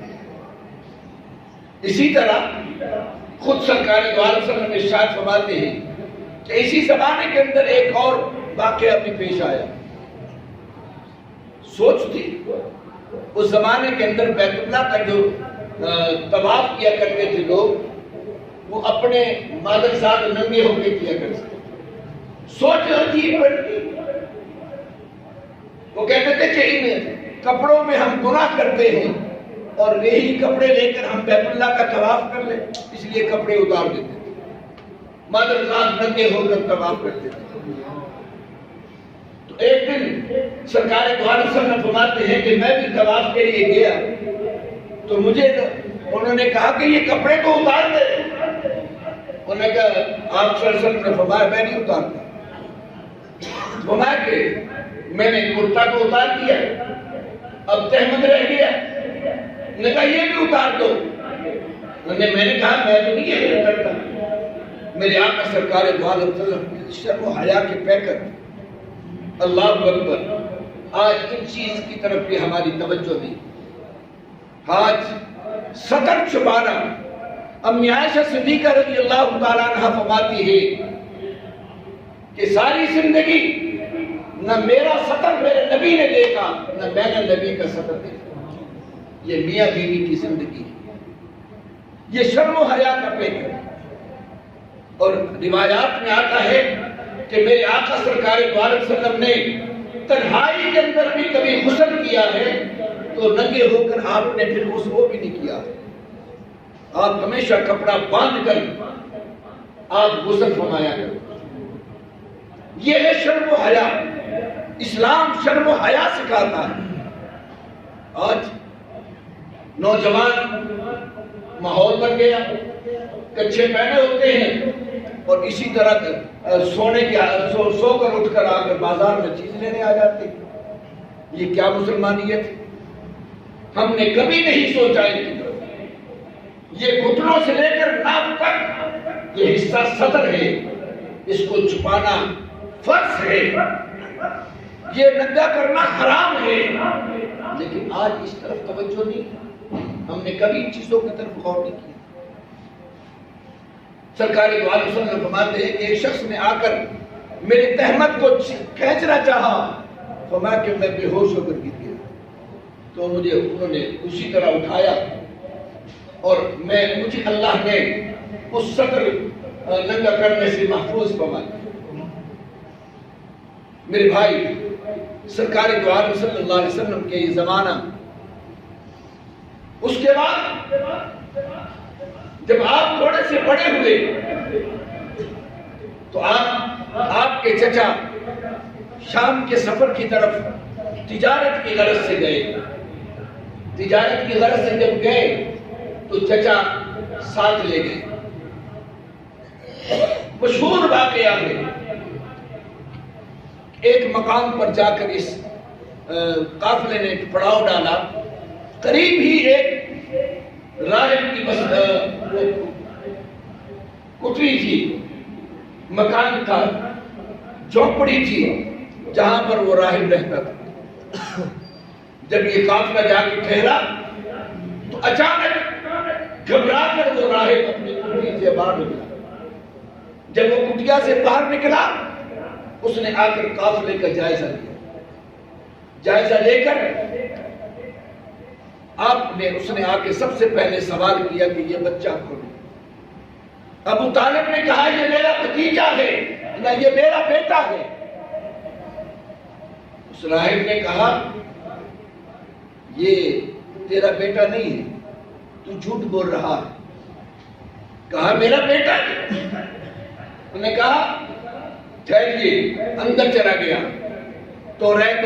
اسی طرح خود سرکار دو عالم صلی اللہ علیہ وسلم ارشاد فرماتے ہیں کہ اسی زمانے کے اندر ایک اور واقعہ بھی پیش آیا۔ سوچ تھی اس زمانے کے اندر بیت اللہ کا جو طواف کیا کرتے تھے لوگ، وہ اپنے مادر صاحب ننگے ہو کے کیا کرتے تھے۔ سوچ عجیب بنتی، وہ کہتے تھے کہ ان کپڑوں میں ہم گناہ کرتے ہیں اور یہی کپڑے لے کر ہم بیت اللہ کا طواف کر لیں، اس لیے کپڑے اتار دیتے تھے، مادر صاحب ننگے ہو کر طواف کرتے تھے۔ تو ایک دن سرکار دو عالم صلی اللہ علیہ وسلم فرماتے ہیں کہ میں بھی طواف کے لیے گیا تو مجھے انہوں نے کہا کہ یہ کپڑے تو اتار دے۔ انہوں نے کہا آپ صلی اللہ علیہ وسلم نے فرمایا میں نہیں اتارتا۔ فرمایا کہ میں نے کرتا کو اتار دیا، اب تہمت رہ گیا، انہوں نے کہا یہ بھی اتار دو۔ میں نے کہا میں تو نہیں یہ کرتا۔ میرے آقا سرکار دو عالم صلی اللہ علیہ وسلم شرم و حیا کے پیکر، اللہ اکبر، آج ان چیز کی طرف بھی ہماری توجہ نہیں۔ آج سطر چھپانا، امی عائشہ صدیقہ رضی اللہ تعالیٰ عنہ فرماتی ہے کہ ساری زندگی نہ میرا سطر میرے نبی نے دیکھا نہ میں نے نبی کا سطر دیکھا۔ یہ میاں بیوی کی زندگی ہے، یہ شرم و حیا کا پیکر ہے۔ اور روایات میں آتا ہے کہ میرے آقا سرکار دو عالم صلی اللہ علیہ وسلم نے تنہائی کے اندر بھی کبھی غسل کیا ہے تو ننگے ہو کر آپ نے پھر غسل بھی نہیں کیا۔ آپ ہمیشہ کپڑا باندھ کر آپ غسل فرمایا کریں۔ یہ ہے شرم و حیا، اسلام شرم و حیا سکھاتا ہے۔ آج نوجوان ماحول بن گیا، کچھے پہنے ہوتے ہیں اور اسی طرح سو کر اٹھ کر آ کر بازار میں چیز لینے آ جاتے ہیں۔ یہ کیا مسلمانیت ہے؟ ہم نے کبھی نہیں سوچا ان کی طرف۔ یہ گھٹنوں سے لے کر ناک تک یہ حصہ صدر ہے، اس کو چھپانا فرض ہے، یہ ننگا کرنا حرام ہے، لیکن آج اس طرف توجہ نہیں، ہم نے کبھی ان چیزوں کی طرف غور نہیں کیا۔ سرکار دو عالم صلی اللہ علیہ وسلم فرماتے ہیں کہ ایک شخص نے آ کر میرے تہمت کو کھینچنا چاہا، فرمایا کہ میں بے ہوش ہو کر گر گیا، تو مجھے انہوں نے اسی طرح اٹھایا اور مجھے اللہ نے اس سطر ننگا کرنے سے محفوظ فرمایا۔ میرے بھائی، سرکار دو عالم صلی اللہ علیہ وسلم کے یہ زمانہ، اس کے بعد جب آپ تھوڑے سے بڑے ہوئے تو آپ کے چچا شام کے سفر کی طرف تجارت کی غرض سے گئے. تجارت کی غرض سے جب گئے تو چچا ساتھ لے گئے. مشہور واقعہ ہے. ایک مقام پر جا کر اس قافلے نے پڑاؤ ڈالا. قریب ہی ایک راہب کی کٹری تھی، مکان تھا، جھونپڑی تھی جہاں پر وہ راہب رہتا تھا. جب یہ قافلہ جا کے ٹھہرا تو اچانک گھبرا کر وہ راہب اپنی کٹری سے باہر نکلا. جب وہ کٹیا سے باہر نکلا اس نے آ کر قافلے کا جائزہ لیا. جائزہ لے کر اس نے آ کے سب سے پہلے سوال کیا کہ یہ بچہ کون ہے؟ ابو طالب نے کہا یہ میرا بھتیجا ہے، نہ یہ میرا بیٹا ہے. اس راہب نے کہا یہ تیرا بیٹا نہیں ہے، تو جھوٹ بول رہا ہے. کہا میرا بیٹا ہے. انہوں نے کہا ٹھہریے. اندر چلا گیا توریت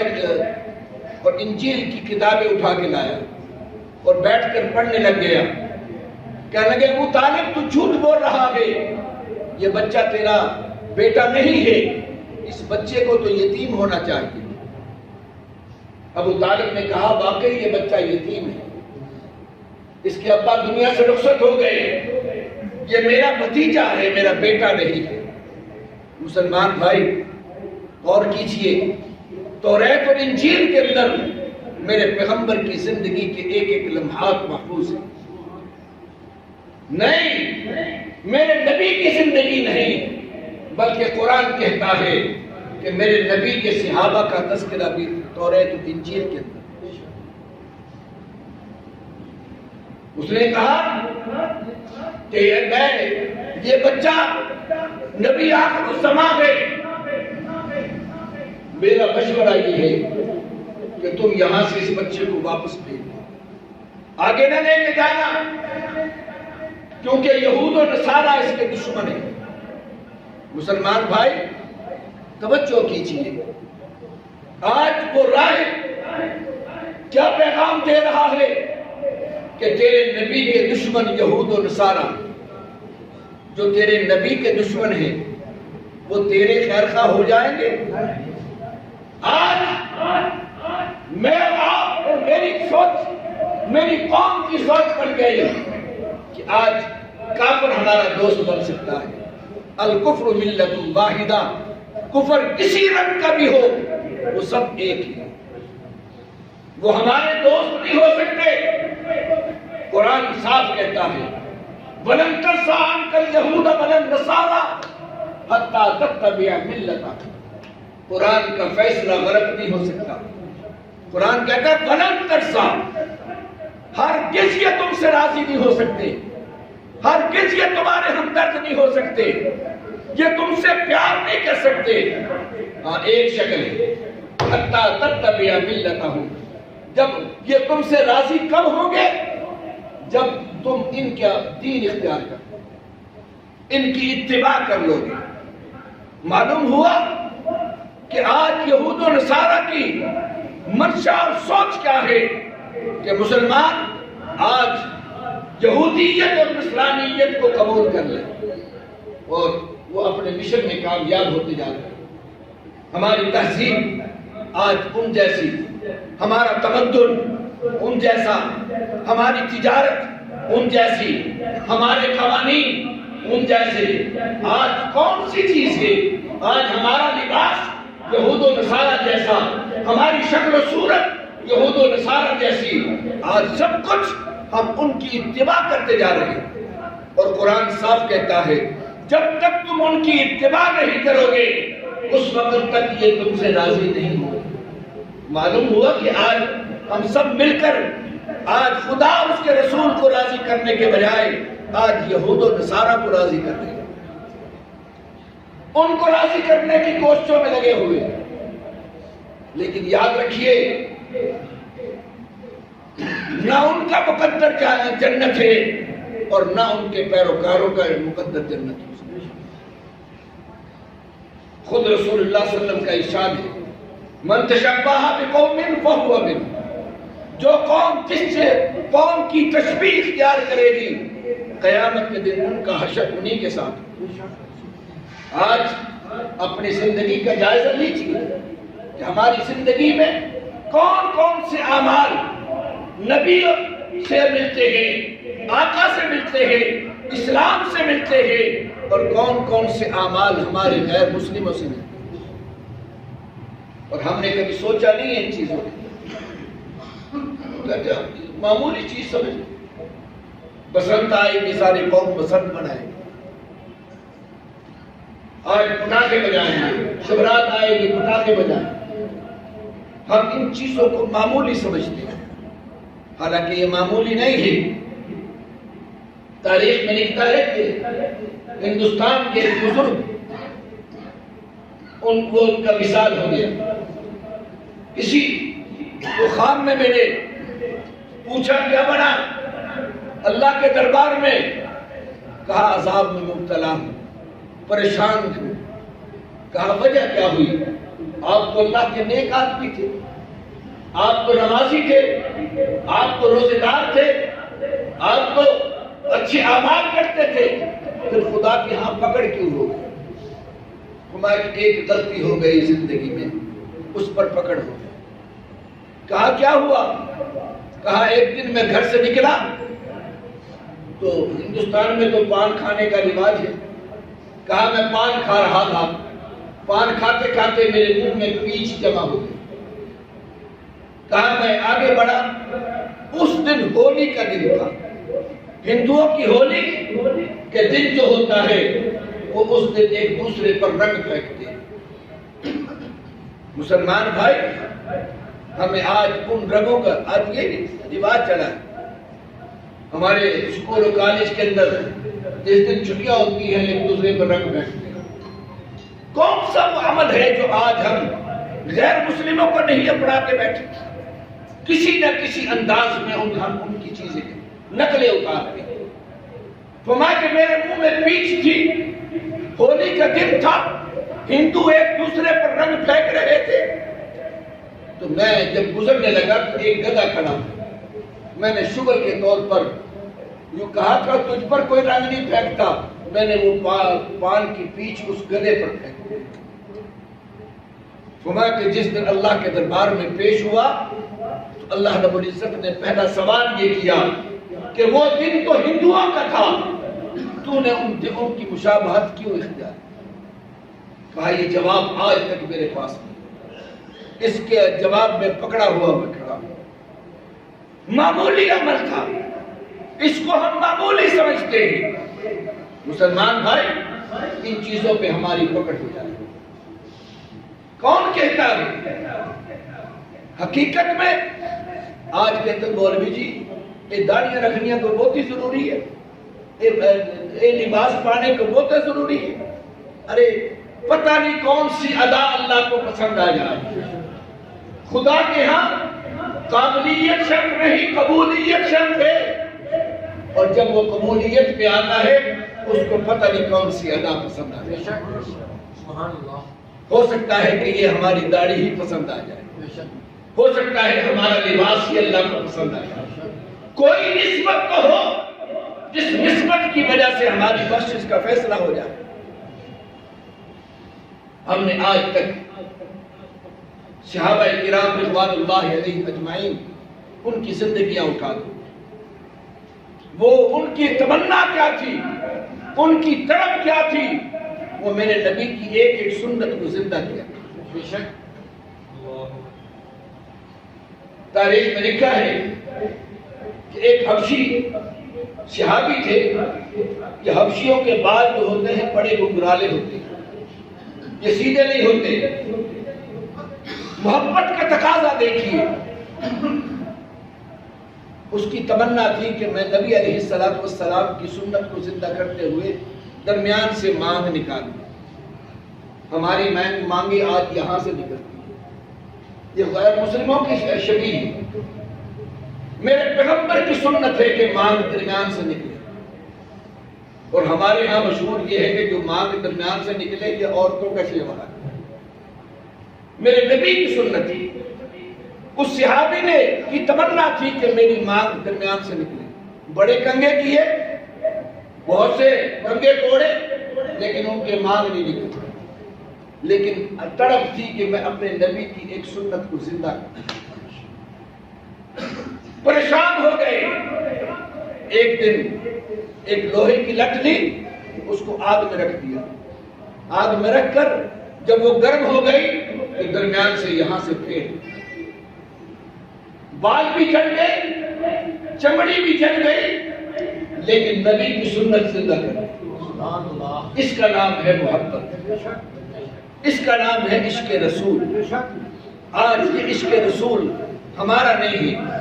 اور انجیل کی کتابیں اٹھا کے لایا اور بیٹھ کر پڑھنے لگ گیا. کہنے لگے ابو طالب تو جھوٹ بول رہا ہے، یہ بچہ تیرا بیٹا نہیں ہے، اس بچے کو تو یتیم ہونا چاہیے. ابو طالب نے کہا واقعی یہ بچہ یتیم ہے، اس کے ابا دنیا سے رخصت ہو گئے، یہ میرا بھتیجا ہے، میرا بیٹا نہیں ہے. مسلمان بھائی غور کیجئے، توریت اور انجیل کے اندر میرے پیغمبر کی زندگی کے ایک ایک لمحات محفوظ ہیں. نہیں، میرے نبی کی زندگی نہیں، بلکہ قرآن کہتا ہے کہ میرے نبی کے صحابہ کا تذکرہ بھی توریت اور انجیل کے اندر. اس نے کہا کہ یہ بچہ نبی آخر الزمان ہے، میرا مشورہ یہ ہے کہ تم یہاں سے اس بچے کو واپس بھیج دو، آگے نہ لے کے جانا، کیونکہ یہود و نصارہ اس کے دشمن ہیں. مسلمان بھائی توجہ کیجیے، آج وہ راہب کیا پیغام دے رہا ہے کہ تیرے نبی کے دشمن یہود و نصارہ، جو تیرے نبی کے دشمن ہیں، وہ تیرے خیر خواہ ہو جائیں گے. آج میں آپ اور میری سوچ، میری قوم کی سوچ بن گئی کہ آج کافر ہمارا دوست بن سکتا ہے. الکفر ملت واحدہ، کفر کسی رنگ کا بھی ہو وہ سب ایک ہی، وہ ہمارے دوست نہیں ہو سکتے. قرآن صاف کہتا ہے وَلَن تَرْضَىٰ عَنْكَ الْيَهُودَ وَلَا النَّصَارَىٰ حَتَّىٰ تَتَّبِعَ مِلَّتَهُمْ. قرآن کا فیصلہ غلط نہیں ہو سکتا. قرآن کہتا ہے وَلَن تَرْضَىٰ، ہرگز یہ تم سے راضی نہیں ہو سکتے، ہرگز یہ تمہارے ہمدرد نہیں ہو سکتے، یہ تم سے پیار نہیں کر سکتے. ہاں ایک شکل ہے حَتَّىٰ تَتَّبِعَ مِلَّتَهُمْ. جب یہ تم سے راضی کب ہوں گے؟ جب تم ان کا دین اختیار کرو، ان کی اتباع کر لو گے. معلوم ہوا کہ آج یہود و نصارہ کی منشا اور سوچ کیا ہے کہ مسلمان آج یہودیت اور نصرانیت کو قبول کر لیں اور وہ اپنے مشن میں کامیاب ہوتے جا رہے ہیں. ہماری تہذیب آج ان جیسی، ہمارا تمدن ان جیسا، ہماری تجارت ان جیسی، ہمارے قوانین ان جیسے. آج کون سی چیز ہے؟ آج ہمارا لباس یہود و نصارہ جیسا، ہماری شکل و صورت یہود و نصارہ جیسی. آج سب کچھ ہم ان کی اتباع کرتے جا رہے ہیں. اور قرآن صاف کہتا ہے جب تک تم ان کی اتباع نہیں کرو گے اس وقت تک یہ تم سے راضی نہیں ہو. معلوم ہوا کہ آج ہم سب مل کر آج خدا اور اس کے رسول کو راضی کرنے کے بجائے آج یہود و نصارہ کو راضی کر رہے ہیں، ان کو راضی کرنے کی کوششوں میں لگے ہوئے. لیکن یاد رکھیے نہ ان کا مقدر جنت ہے اور نہ ان کے پیروکاروں کا مقدر جنت ہے. خود رسول اللہ صلی اللہ علیہ وسلم کا ارشاد ہے من تشبہ بقوم فہو منہم، جو قوم جس سے قوم کی تشبیہ اختیار کرے گی قیامت کے دن ان کا حشر انہی کے ساتھ۔ آج اپنی زندگی کا جائزہ لیجیے کہ ہماری زندگی میں کون کون سے اعمال نبی سے ملتے ہیں، آقا سے ملتے ہیں، اسلام سے ملتے ہیں، اور کون کون سے اعمال ہمارے غیر مسلموں سے ملتے ہیں، اور ہم نے کبھی سوچا نہیں ہے ان چیزوں کو۔ معمولی چیز سمجھ، بسنت آئے گی ساری قوم بسنت منائے گی، آج پٹاخے بجائیں گے، شبرات آئے گی پٹاخے بجائیں گے۔ ہم ان چیزوں کو معمولی سمجھتے ہیں، حالانکہ یہ معمولی نہیں ہے۔ تاریخ میں لکھتا ہے کہ ہندوستان کے بزرگ ان کا وصال ہو گیا، کسی کو خواب میں ملے، پوچھا کیا بنا، اللہ کے دربار میں کہا عذاب میں مبتلا ہوں، پریشان ہوں۔ کہا وجہ کیا ہوئی؟ آپ تو اللہ کے نیک آدمی تھے، آپ تو نمازی تھے، آپ تو روزے دار تھے، آپ تو اچھے اعمال کرتے تھے، پھر خدا کے ہاں پکڑ کیوں ہو گئی؟ ہماری ایک غلطی ہو گئی زندگی میں، اس پر پکڑ ہو گئی۔ کہا کیا ہوا؟ کہا ایک دن میں گھر سے نکلا تو ہندوستان میں تو پان کھانے کا رواج ہے، کہا میں پان کھا رہا تھا، پان کھاتے کھاتے میرے منہ میں پیچ جمع ہو گئی۔ کہا میں آگے بڑھا، اس دن ہولی کا دن تھا، ہندوؤں کی ہولی کے دن جو ہوتا ہے وہ اس دن ایک دوسرے پر رنگ پھینکتے ہیں۔ مسلمان بھائی، ہمیں آج ان رنگوں کا آج یہ رواج چلا ہے، ہمارے اسکول اور کالج کے اندر جس دن چھٹیاں ہوتی ہیں ایک دوسرے پر رنگ پھینکتے ہیں۔ کون سا وہ عمل ہے جو آج ہم غیر مسلموں کو نہیں اپنا کے بیٹھے؟ کسی نہ کسی انداز میں ہم ان کی چیزیں نقلیں اتارتے ہیں۔ فرمایا کہ میرے منہ میں پیچ تھی، ہولی کا دن تھا، ہندو ایک دوسرے پر رنگ پھینک رہے تھے، تو میں جب گزرنے لگا تو ایک گدھا کھڑا تھا، میں نے شکر کے طور پر یوں کہا تھا تجھ پر کوئی رنگ نہیں پھینکتا، میں نے وہ پان کی پیچ اس گدھے پر پھینک دی۔ فرمایا کہ جس دن اللہ کے دربار میں پیش ہوا تو اللہ رب العزت نے پہلا سوال یہ کیا کہ وہ دن تو ہندوؤں کا تھا، تو نے ان دنوں کی مشابہت کیوں اختیار کی؟ کہا یہ جواب آج تک میرے پاس نہیں، اس کے جواب میں پکڑا ہوا میں کھڑا ہوں۔ معمولی عمل تھا، اس کو ہم معمولی سمجھتے ہیں۔ مسلمان بھائی، ان چیزوں پہ ہماری پکڑ ہو جائے۔ کون کہتا ہے؟ حقیقت میں آج کہتے ہیں مولوی جی یہ داڑیاں رکھنیاں تو بہت ہی ضروری ہے، یہ لباس پانے کو بہت ہی ضروری ہے۔ ارے پتہ نہیں کون سی ادا اللہ کو پسند آ جائے۔ خدا کے ہاں قابلیت شرط نہیں، قبولیت شرط ہے، اور جب وہ قبولیت پہ آتا ہے اس کو پتہ نہیں کون سی ادا پسند آ جائے۔ ہو سکتا ہے کہ یہ ہماری داڑھی ہی پسند آ جائے، ہو سکتا ہے ہمارا لباس ہی اللہ کو پسند آ جائے۔ کوئی نسبت تو ہو جس نسبت کی وجہ سے ہماری بخشش کا فیصلہ ہو جائے۔ ہم نے آج تک صحابہ کرام رضوان اللہ علیہ اجمعین ان کی زندگیاں اٹھا دی، وہ ان کی تمنا کیا تھی، ان کی طلب کیا تھی، وہ میرے نبی کی ایک ایک سنت کو زندہ کیا۔ بے شک تاریخ میں لکھا ہے کہ ایک حبشی صحابی تھے، یہ حبشیوں کے بال جو ہوتے ہیں بڑے گنگرالے ہوتے ہیں، یہ سیدھے نہیں ہوتے۔ محبت کا تقاضا دیکھیے، اس کی تمنا تھی کہ میں نبی علیہ السلام کی سنت کو زندہ کرتے ہوئے درمیان سے مانگ نکالوں۔ ہماری مانگیں آج یہاں سے نکلتی ہیں، یہ غیر مسلموں کی شبیہ ہے۔ میرے پیغمبر کی سنت ہے کہ مانگ درمیان سے نکلے، اور ہمارے ہاں مشہور یہ ہے کہ جو مانگ درمیان سے نکلے یہ عورتوں کا شیوا ہے۔ میرے نبی کی سنت تھی. اس صحابی نے کی تمنا تھی کہ میری مانگ درمیان سے نکلے. بڑے کنگے کیے, بہت سے کنگے توڑے, لیکن ان کے مانگ نہیں نکلے. لیکن تڑپ تھی کہ میں اپنے نبی کی ایک سنت کو زندہ کروں. پریشان ہو گئے. ایک دن ایک لوہے کی لٹ لی, اس کو آگ میں رکھ دیا. آگ میں رکھ کر جب وہ گرم ہو گئی تو درمیان سے یہاں سے پھیر, بال بھی جل گئے, چمڑی بھی جل گئی, لیکن نبی کی سنت زندہ کر. اس کا نام ہے محبت, اس کا نام ہے عشق رسول. آج یہ عشق رسول ہمارا نہیں ہے,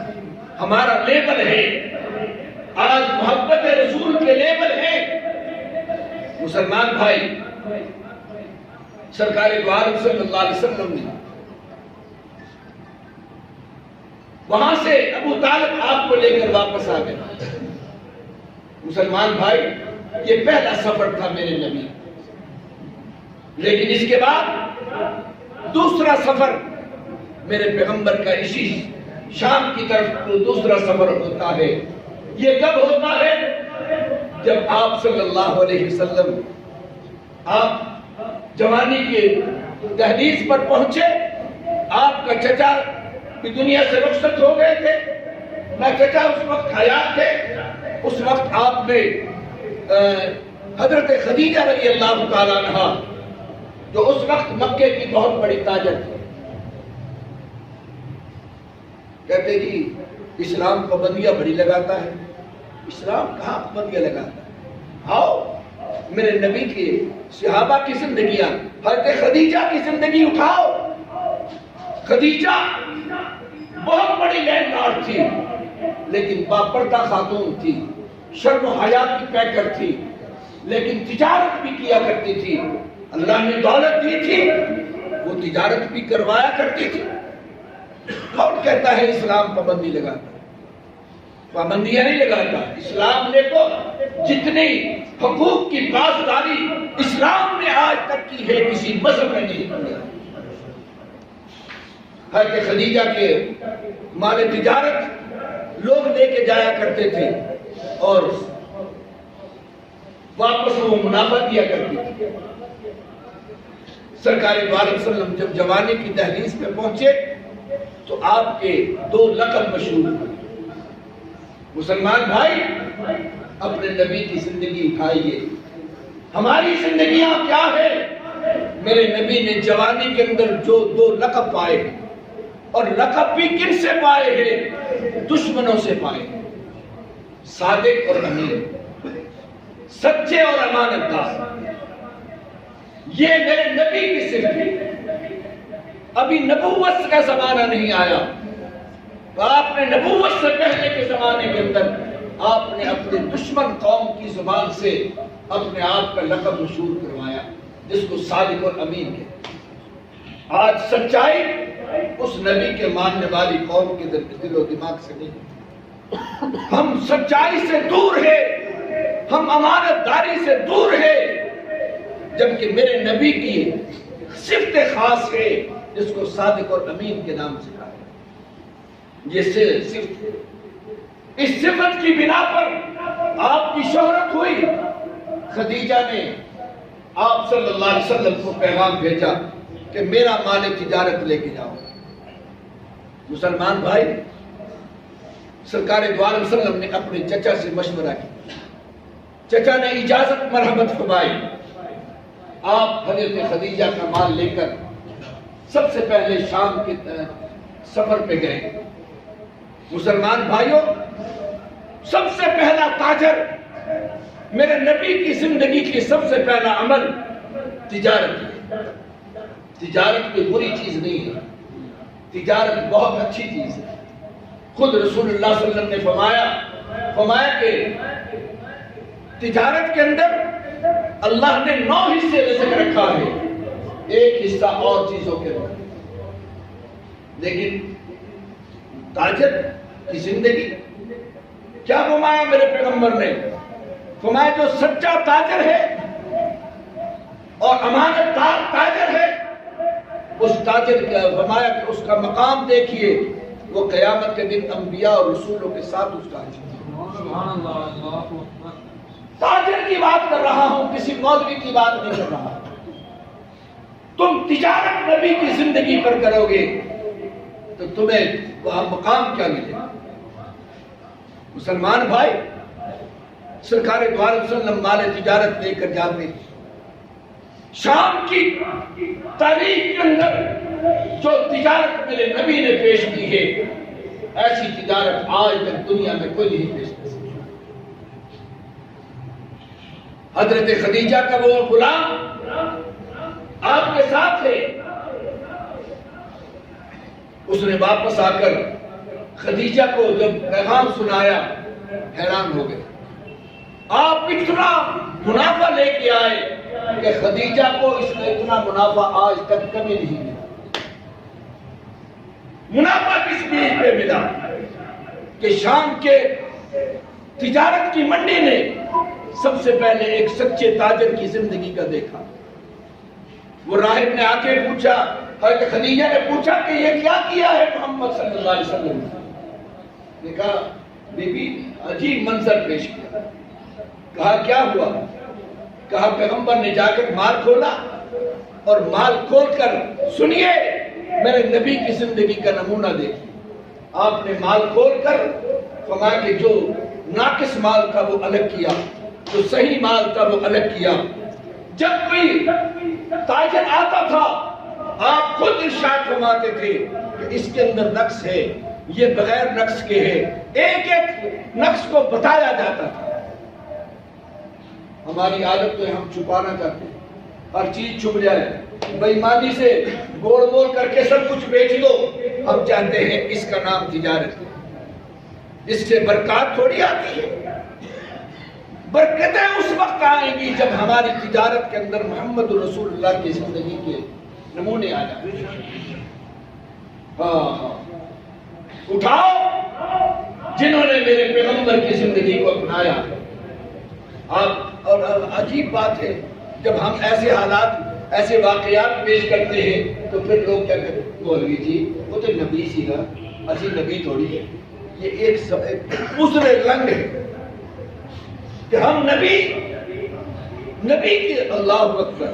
ہمارا لیبل ہے. آج محبت رسول کے لیبل ہیں. مسلمان بھائی, سرکار دو عالم صلی اللہ علیہ وسلم نے وہاں سے ابو طالب آپ کو لے کر واپس آ گئے. مسلمان بھائی, یہ پہلا سفر تھا میرے نبی, لیکن اس کے بعد دوسرا سفر میرے پیغمبر کا اسی شام کی طرف دوسرا سفر ہوتا ہے. یہ کب ہوتا ہے؟ جب آپ صلی اللہ علیہ وسلم آپ جوانی کے دہلیز پر پہنچے. آپ کا چچا بھی دنیا سے رخصت ہو گئے تھے. نہ چچا اس وقت حیات تھے. اس وقت آپ نے حضرت خدیجہ رضی اللہ تعالیٰ عنہا, جو اس وقت مکے کی بہت بڑی تاجر تھی, کہتے جی اسلام پابندیاں بڑی لگاتا ہے. اسلام کہاں پابندیاں لگاتا ہے؟ آؤ میرے نبی کے صحابہ کی زندگیاں, حضرت خدیجہ کی زندگی اٹھاؤ. خدیجہ بہت بڑی لینڈ لارڈ تھی, لیکن باپردہ خاتون تھی, شرم و حیا کی پیکر تھی, لیکن تجارت بھی کیا کرتی تھی. اللہ نے دولت دی تھی, وہ تجارت بھی کروایا کرتی تھی. کون کہتا ہے اسلام پابندی لگاتا؟ پابندیاں نہیں لگاتا. اسلام نے تو جتنی حقوق کی پاسداری اسلام نے آج تک کی ہے کسی مذہب میں نہیں کی. حضرت خدیجہ کے مال تجارت لوگ لے کے جایا کرتے تھے اور واپس وہ منافع دیا کرتے تھے. سرکار دو عالم صلی اللہ علیہ وسلم جب جوانی کی دہلیز پہ پہنچے تو آپ کے دو لقب مشہور ہوئے. مسلمان بھائی, اپنے نبی کی زندگی اٹھائیے. ہماری زندگیاں کیا ہے؟ میرے نبی نے جوانی کے اندر جو دو لقب پائے, اور لقب بھی کن سے پائے ہیں؟ دشمنوں سے پائے. صادق اور امین, سچے اور امانت دار. یہ میرے نبی کی صفت ہے. ابھی نبوت کا زمانہ نہیں آیا, آپ نے نبوت سے پہلے کے زمانے کے اندر آپ نے اپنے دشمن قوم کی زبان سے اپنے آپ کا لقب مشہور کروایا, جس کو صادق اور امین کہتے ہیں. آج سچائی اس نبی کے ماننے والی قوم کے دل و دماغ سے نہیں. ہم سچائی سے دور ہیں, ہم امانت داری سے دور ہیں, جبکہ میرے نبی کی صفت خاص ہے جس کو صادق اور امین کے نام سے کہا ہے. یہ صفت, اس صفت کی بنا پر آپ کی شہرت ہوئی. خدیجہ نے آپ صلی اللہ علیہ وسلم کو پیغام بھیجا کہ میرا مال تجارت لے کے جاؤ. مسلمان بھائی, سرکار دو عالم صلی اللہ علیہ وسلم نے اپنے چچا سے مشورہ کیا. چچا نے اجازت مرحمت فرمائی. آپ حضرت خدیجہ کا مال لے کر سب سے پہلے شام کے سفر پہ گئے. مسلمان بھائیوں, سب سے پہلا تاجر, میرے نبی کی زندگی کی سب سے پہلا عمل تجارت ہے. تجارت کوئی بری چیز نہیں ہے, تجارت بہت اچھی چیز ہے. خود رسول اللہ صلی اللہ علیہ وسلم نے فرمایا کہ تجارت کے اندر اللہ نے 9 حصے رزق رکھا ہے, ایک حصہ اور چیزوں کے اندر. لیکن تاجر کی زندگی کیا فرمایا میرے پیغمبر نے؟ فرمایا جو سچا تاجر ہے اور امانت دار تاجر ہے, اس تاجر فرمایا کہ اس کا مقام دیکھیے، وہ قیامت کے دن انبیاء اور رسولوں کے ساتھ اس کا تاجر کی بات کر رہا ہوں، کسی مولوی کی بات نہیں کر رہا۔ تم تجارت نبی کی زندگی پر کرو گے تو تمہیں وہاں مقام کیا ملے گا؟ مسلمان بھائی، سرکار دو عالم صلی اللہ علیہ وسلم مال تجارت لے کر جاتے ہیں۔ شام کی تاریخ کے اندر جو تجارت میرے نبی نے پیش کی ہے، ایسی تجارت آج تک دنیا میں کوئی نہیں پیش کر سکتا۔ حضرت خدیجہ کا وہ غلام آپ کے ساتھ ہے، اس نے واپس آ کر خدیجہ کو جب پیغام سنایا حیران ہو گئے۔ آپ اتنا منافع لے کے آئے کہ خدیجہ کو اس میں اتنا منافع آج تک کبھی نہیں ملا۔ منافع کس چیز پہ ملا کہ شام کے تجارت کی منڈی نے سب سے پہلے ایک سچے تاجر کی زندگی کا دیکھا۔ وہ راہب نے آ کے پوچھا، حضرت خدیجہ نے پوچھا کہ یہ کیا کیا ہے محمد صلی اللہ علیہ وسلم نے؟ کہا بی بی عجیب منظر پیش کیا۔ کہا کیا ہوا؟ کہا پیغمبر نے جا کر مال کھولا اور مال کھول کر سنیے میرے نبی کی زندگی کا نمونہ دیکھیے۔ آپ نے مال کھول کر فرمایا کہ جو ناقص مال تھا وہ الگ کیا، جو صحیح مال تھا وہ الگ کیا۔ جب کوئی تاجر آتا تھا آپ خود ارشاد فرماتے تھے کہ اس کے اندر نقص ہے، یہ بغیر نقص کے ہے، ایک ایک نقص کو بتایا جاتا تھا۔ ہماری عادت تو ہم چھپانا چاہتے ہیں، ہر چیز چھپ جائے، بے ایمانی سے گوڑ موڑ کر کے سب کچھ بیچ دو۔ ہم چاہتے ہیں اس کا نام تجارت ہے، اس سے برکات تھوڑی آتی ہے۔ برکتیں اس وقت آئیں گی جب ہماری تجارت کے اندر محمد رسول اللہ کی زندگی کے نمونے آ جائیں۔ ہاں اٹھاؤ جنہوں نے میرے پیغمبر کی زندگی کو اپنایا۔ آپ اور عجیب بات ہے، جب ہم ایسے حالات ایسے واقعات پیش کرتے ہیں تو پھر لوگ کیا کہتے ہیں، مولوی جی وہ تو نبی سی گا، اسی نبی تھوڑی ہے۔ یہ ایک دوسرے رنگ ہے کہ ہم نبی کی اللہ اکبر،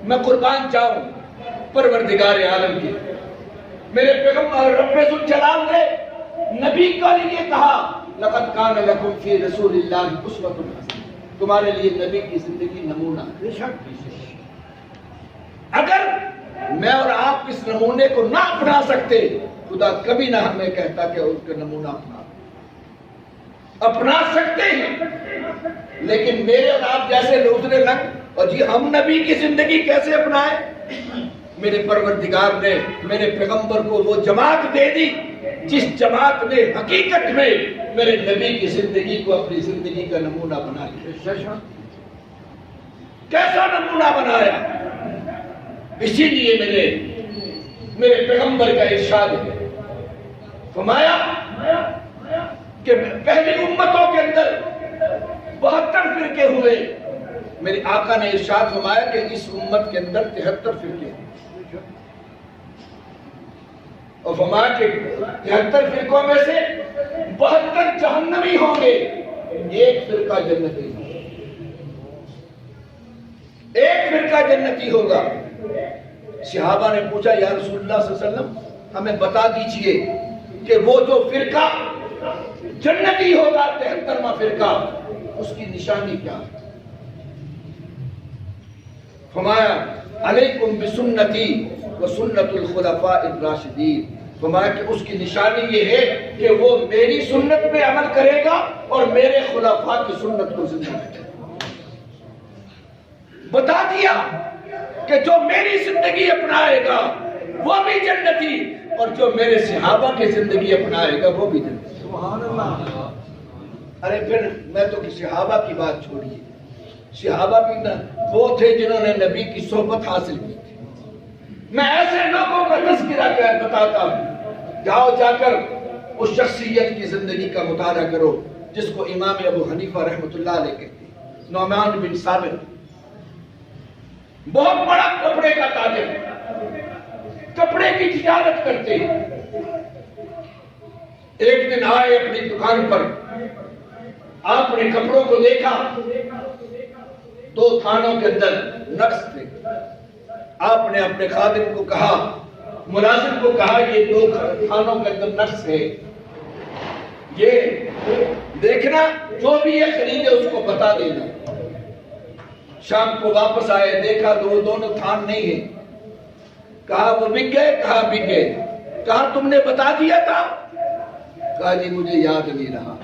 میں قربان چاہوں پروردگار عالم کی، میرے پیغمبر رب ذوالجلال نے نبی کا لیے کہا لقد کان لکم فی رسول اللہ اسوۃ حسنہ، تمہارے لیے نبی کی زندگی نمونہ۔ اگر میں اور آپ اس نمونے کو نہ اپنا سکتے، خدا کبھی نہ ہمیں کہتا کہ اس کا نمونہ اپنا سکتے ہیں، لیکن میرے اور آپ جیسے دوسرے لگ اور جی ہم نبی کی زندگی کیسے اپنائیں؟ میرے پروردگار نے میرے پیغمبر کو وہ جماعت دے دی جس جماعت نے حقیقت میں میرے نبی کی زندگی کو اپنی زندگی کا نمونہ بنا لیا۔ کیسا نمونہ بنایا؟ اسی لیے میرے پیغمبر کا ارشاد ہے، فرمایا کہ پہلی امتوں کے اندر 72 فرقے ہوئے، میرے آقا نے ارشاد فرمایا کہ اس امت کے اندر 73 فرقے ہیں، اور فرمایا کہ 73 فرقوں میں سے 72 جہنمی ہوں گے، ایک فرقہ جنتی ہوگا، ایک فرقہ جنتی ہوگا۔ صحابہ نے پوچھا یا رسول اللہ صلی اللہ علیہ وسلم ہمیں بتا دیجئے کہ وہ جو فرقہ جنتی ہوگا 73واں فرقہ، اس کی نشانی کیا ہے؟ فرمایا علیکم بسنتی وسنت الخلفاء الراشدین، فرمایا کہ اس کی نشانی یہ ہے کہ وہ میری سنت پہ عمل کرے گا اور میرے خلفاء کی سنت کو زندہ رکھے گا۔ بتا دیا کہ جو میری زندگی اپنائے گا وہ بھی جنتی، اور جو میرے صحابہ کی زندگی اپنائے گا وہ بھی جنتی۔ سبحان اللہ۔ ارے پھر میں تو صحابہ کی بات چھوڑیے، صحابہ بھی وہ تھے جنہوں نے نبی کی صحبت حاصل کی تھی۔ میں ایسے لوگوں کا تذکرہ بتاتا ہوں، جاؤ جا کر اس شخصیت کی زندگی کا مطالعہ کرو جس کو امام ابو حنیفہ رحمۃ اللہ علیہ کہتے ہیں، نعمان بن ثابت، بہت بڑا کپڑے کا تاجر، کپڑے زیارت کرتے. ایک دن آئے اپنی دکان پر, آپ نے کپڑوں کو دیکھا, 2 تھانوں کے اندر نقص تھے. آپ نے اپنے خادم کو کہا, ملازم کو کہا, یہ 2 تھانوں کے اندر نقص ہے, یہ دیکھنا, جو بھی یہ خریدے اس کو بتا دینا. شام کو واپس آئے, دیکھا دونوں تھان نہیں ہیں. کہا وہ بک گئے, کہا بک گئے. کہا تم نے بتا دیا تھا؟ کہا جی مجھے یاد نہیں رہا.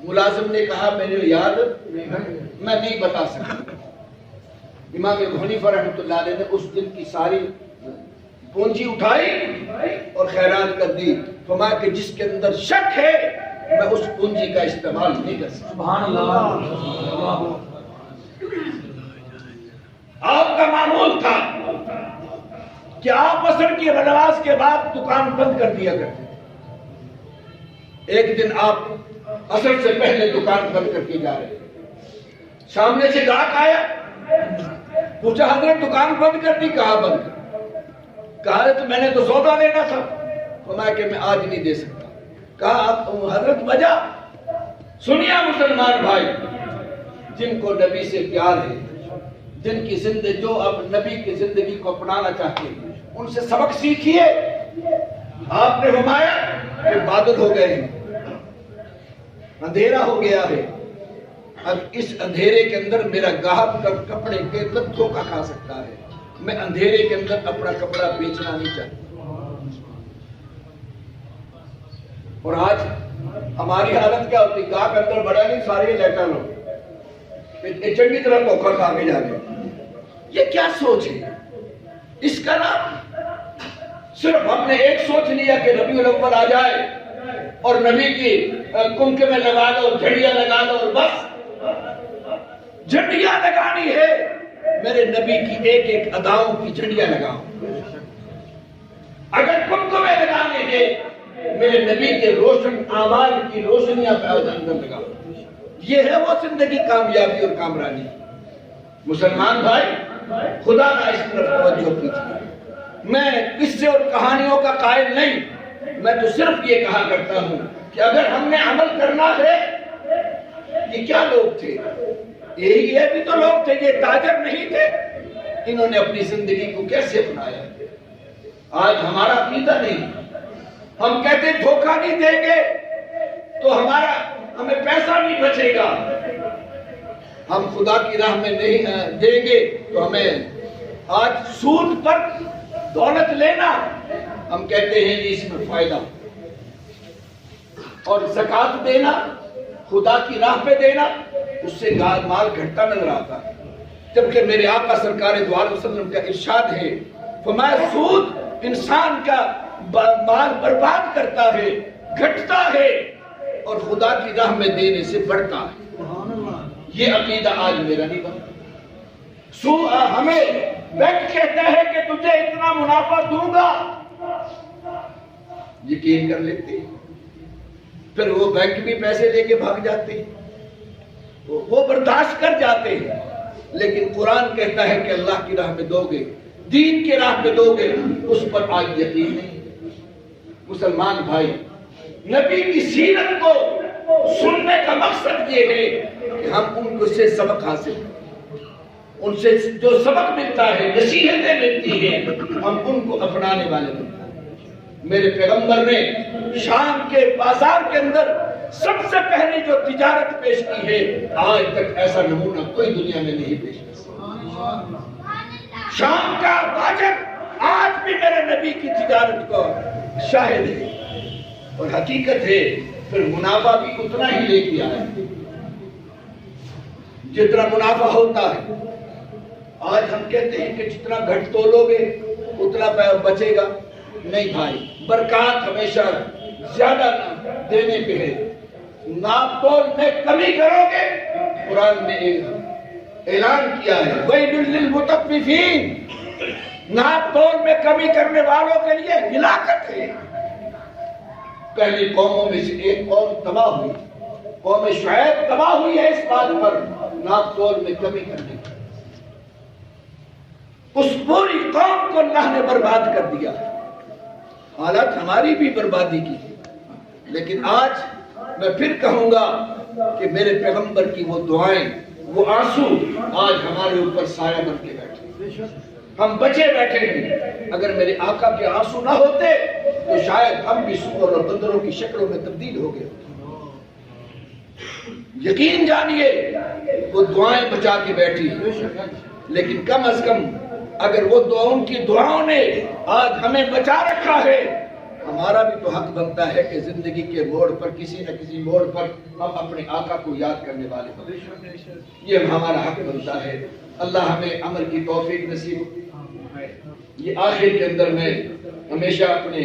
ملازم نے کہا میرے یاد میں نہیں بتا سکتا. امام ابو حنیفہ رحمۃ اللہ علیہ نے اس دن کی ساری پونجی اٹھائی اور خیرات کر دی. فرمایا کہ جس کے اندر شک ہے میں اس پونجی کا استعمال نہیں کر سکتا. سبحان اللہ. آپ کا معمول تھا کہ آپ عصر کی نماز کے بعد دکان بند کر دیا کرتے. ایک دن آپ عصر سے پہلے دکان بند کر کے جا رہے, سامنے سے گاہک آیا, پوچھا حضرت دکان بند کر دی؟ کہا بند کر. کہا تو میں نے تو سودا لینا تھا. فرمایا کہ میں آج نہیں دے سکتا. کہا حضرت وجہ؟ سنیا مسلمان بھائی, جن کو نبی سے پیار ہے, جن کی زندگی, جو اب نبی کی زندگی کو اپنانا چاہتے ہیں, ان سے سبق سیکھیے. آپ نے فرمایا کہ بادل ہو گئے ہیں, اندھیرا ہو گیا ہے, اب اس اندھیرے کے اندر میرا گاہک کپڑے کے اندر دھوکہ کھا سکتا ہے. میں اندھیرے کے اندر اپنا کپڑا بیچنا نہیں چاہتا. اور آج ہماری حالت کیا ہوتی؟ گاہک اندر بڑا نہیں, سارے لیٹر لو, چنگی طرح دھوکہ کھا کے جا رہے. یہ کیا سوچ ہے؟ اس کا نام صرف ہم نے ایک سوچ لیا کہ ربیع الاول آ جائے اور نبی کی کنکے میں لگا دو, جھڑیاں لگا دو, اور بس جھڑیاں لگانی ہے. میرے نبی کی ایک ایک اداؤں کی جھڑیاں لگاؤ. اگر کنکے میں لگانے ہیں میرے نبی کے روشن اعمال کی روشنیاں اندر لگاؤ. یہ ہے وہ زندگی کامیابی اور کامرانی. مسلمان بھائی, خدا نہ اس طرف توجہ کیجیے. میں قصے اور کہانیوں کا قائل نہیں, میں تو صرف یہ کہا کرتا ہوں کہ اگر ہم نے عمل کرنا ہے. یہ کیا لوگ تھے؟ یہ بھی تو لوگ تھے, یہ تاجر نہیں تھے. انہوں نے اپنی زندگی کو کیسے اپنایا؟ آج ہمارا عقیدہ نہیں. ہم کہتے دھوکہ نہیں دیں گے تو ہمیں پیسہ نہیں بچے گا. ہم خدا کی راہ میں نہیں دیں گے تو ہمیں آج سود پر دولت لینا, ہم کہتے ہیں جی اس میں فائدہ. اور زکات دینا, خدا کی راہ پہ دینا, اس سے مال گھٹتا نظر آتا ہے. جبکہ میرے آقا سرکار دو عالم وسلم کا ارشاد ہے, فرمایا سود انسان کا مال برباد کرتا ہے, گھٹتا ہے, اور خدا کی راہ میں دینے سے بڑھتا ہے. یہ عقیدہ آج میرا نہیں بنتا. ہمیں بینک کہتا ہے کہ تجھے اتنا منافع دوں گا, یقین کر لیتے, پھر وہ بینک بھی پیسے لے کے بھاگ جاتے ہیں, وہ برداشت کر جاتے ہیں. لیکن قرآن کہتا ہے کہ اللہ کی راہ میں دو گے, دین کی راہ میں دو گے, اس پر آج یقین نہیں. مسلمان بھائی, نبی کی سیرت کو سننے کا مقصد یہ ہے کہ ہم ان کو سے سبق حاصل کریں. ان سے جو سبق ملتا ہے, نصیحتیں ملتی ہیں, ہم ان کو اپنانے والے بنتے ہیں. میرے پیغمبر نے شام کے بازار کے اندر سب سے پہلی جو تجارت پیش کی ہے, آج تک ایسا نمونہ کوئی دنیا میں نہیں پیش کر سکتا. شام کا تاجر آج بھی میرے نبی کی تجارت کو شاہد ہے, اور حقیقت ہے پھر منافع بھی اتنا ہی لے کے آئے جتنا منافع ہوتا ہے. آج ہم کہتے ہیں کہ جتنا گھٹ تولو گے اتنا بچے گا. نہیں بھائی, برکات ہمیشہ زیادہ دینے پہ ہے. ناپ تول میں کمی کرو گے, قرآن نے اعلان کیا ہے وَيْلٌ لِّلْمُطَفِّفِينَ, ناپ تول میں کمی کرنے والوں کے لیے ہلاکت ہے. پہلی قوموں میں سے ایک قوم تباہ ہوئی, قوم شعیب تباہ ہوئی ہے اس بات پر ناپ تول میں کمی کرنے کی. اس پوری قوم کو اللہ نے برباد کر دیا. حالات ہماری بھی بربادی کی، لیکن آج میں پھر کہوں گا کہ میرے پیغمبر کی وہ دعائیں، وہ آنسو آج ہمارے اوپر سایہ بن کے بیٹھے، ہم بچے بیٹھے ہیں۔ اگر میرے آقا کے آنسو نہ ہوتے تو شاید ہم بھی سور اور بندروں کی شکلوں میں تبدیل ہو گئے ہوتے۔ یقین جانیے وہ دعائیں بچا کے بیٹھی، لیکن کم از کم اگر وہ ان کی دعاؤں نے آج ہمیں بچا رکھا ہے، ہمارا بھی تو حق بنتا ہے کہ زندگی کے موڑ پر کسی نہ کسی موڑ پر ہم اپنے آقا کو یاد کرنے والے بنیں۔ یہ ہمارا حق بنتا ہے۔ اللہ ہمیں عمل کی توفیق نصیب۔ یہ آخر کے اندر میں ہمیشہ اپنے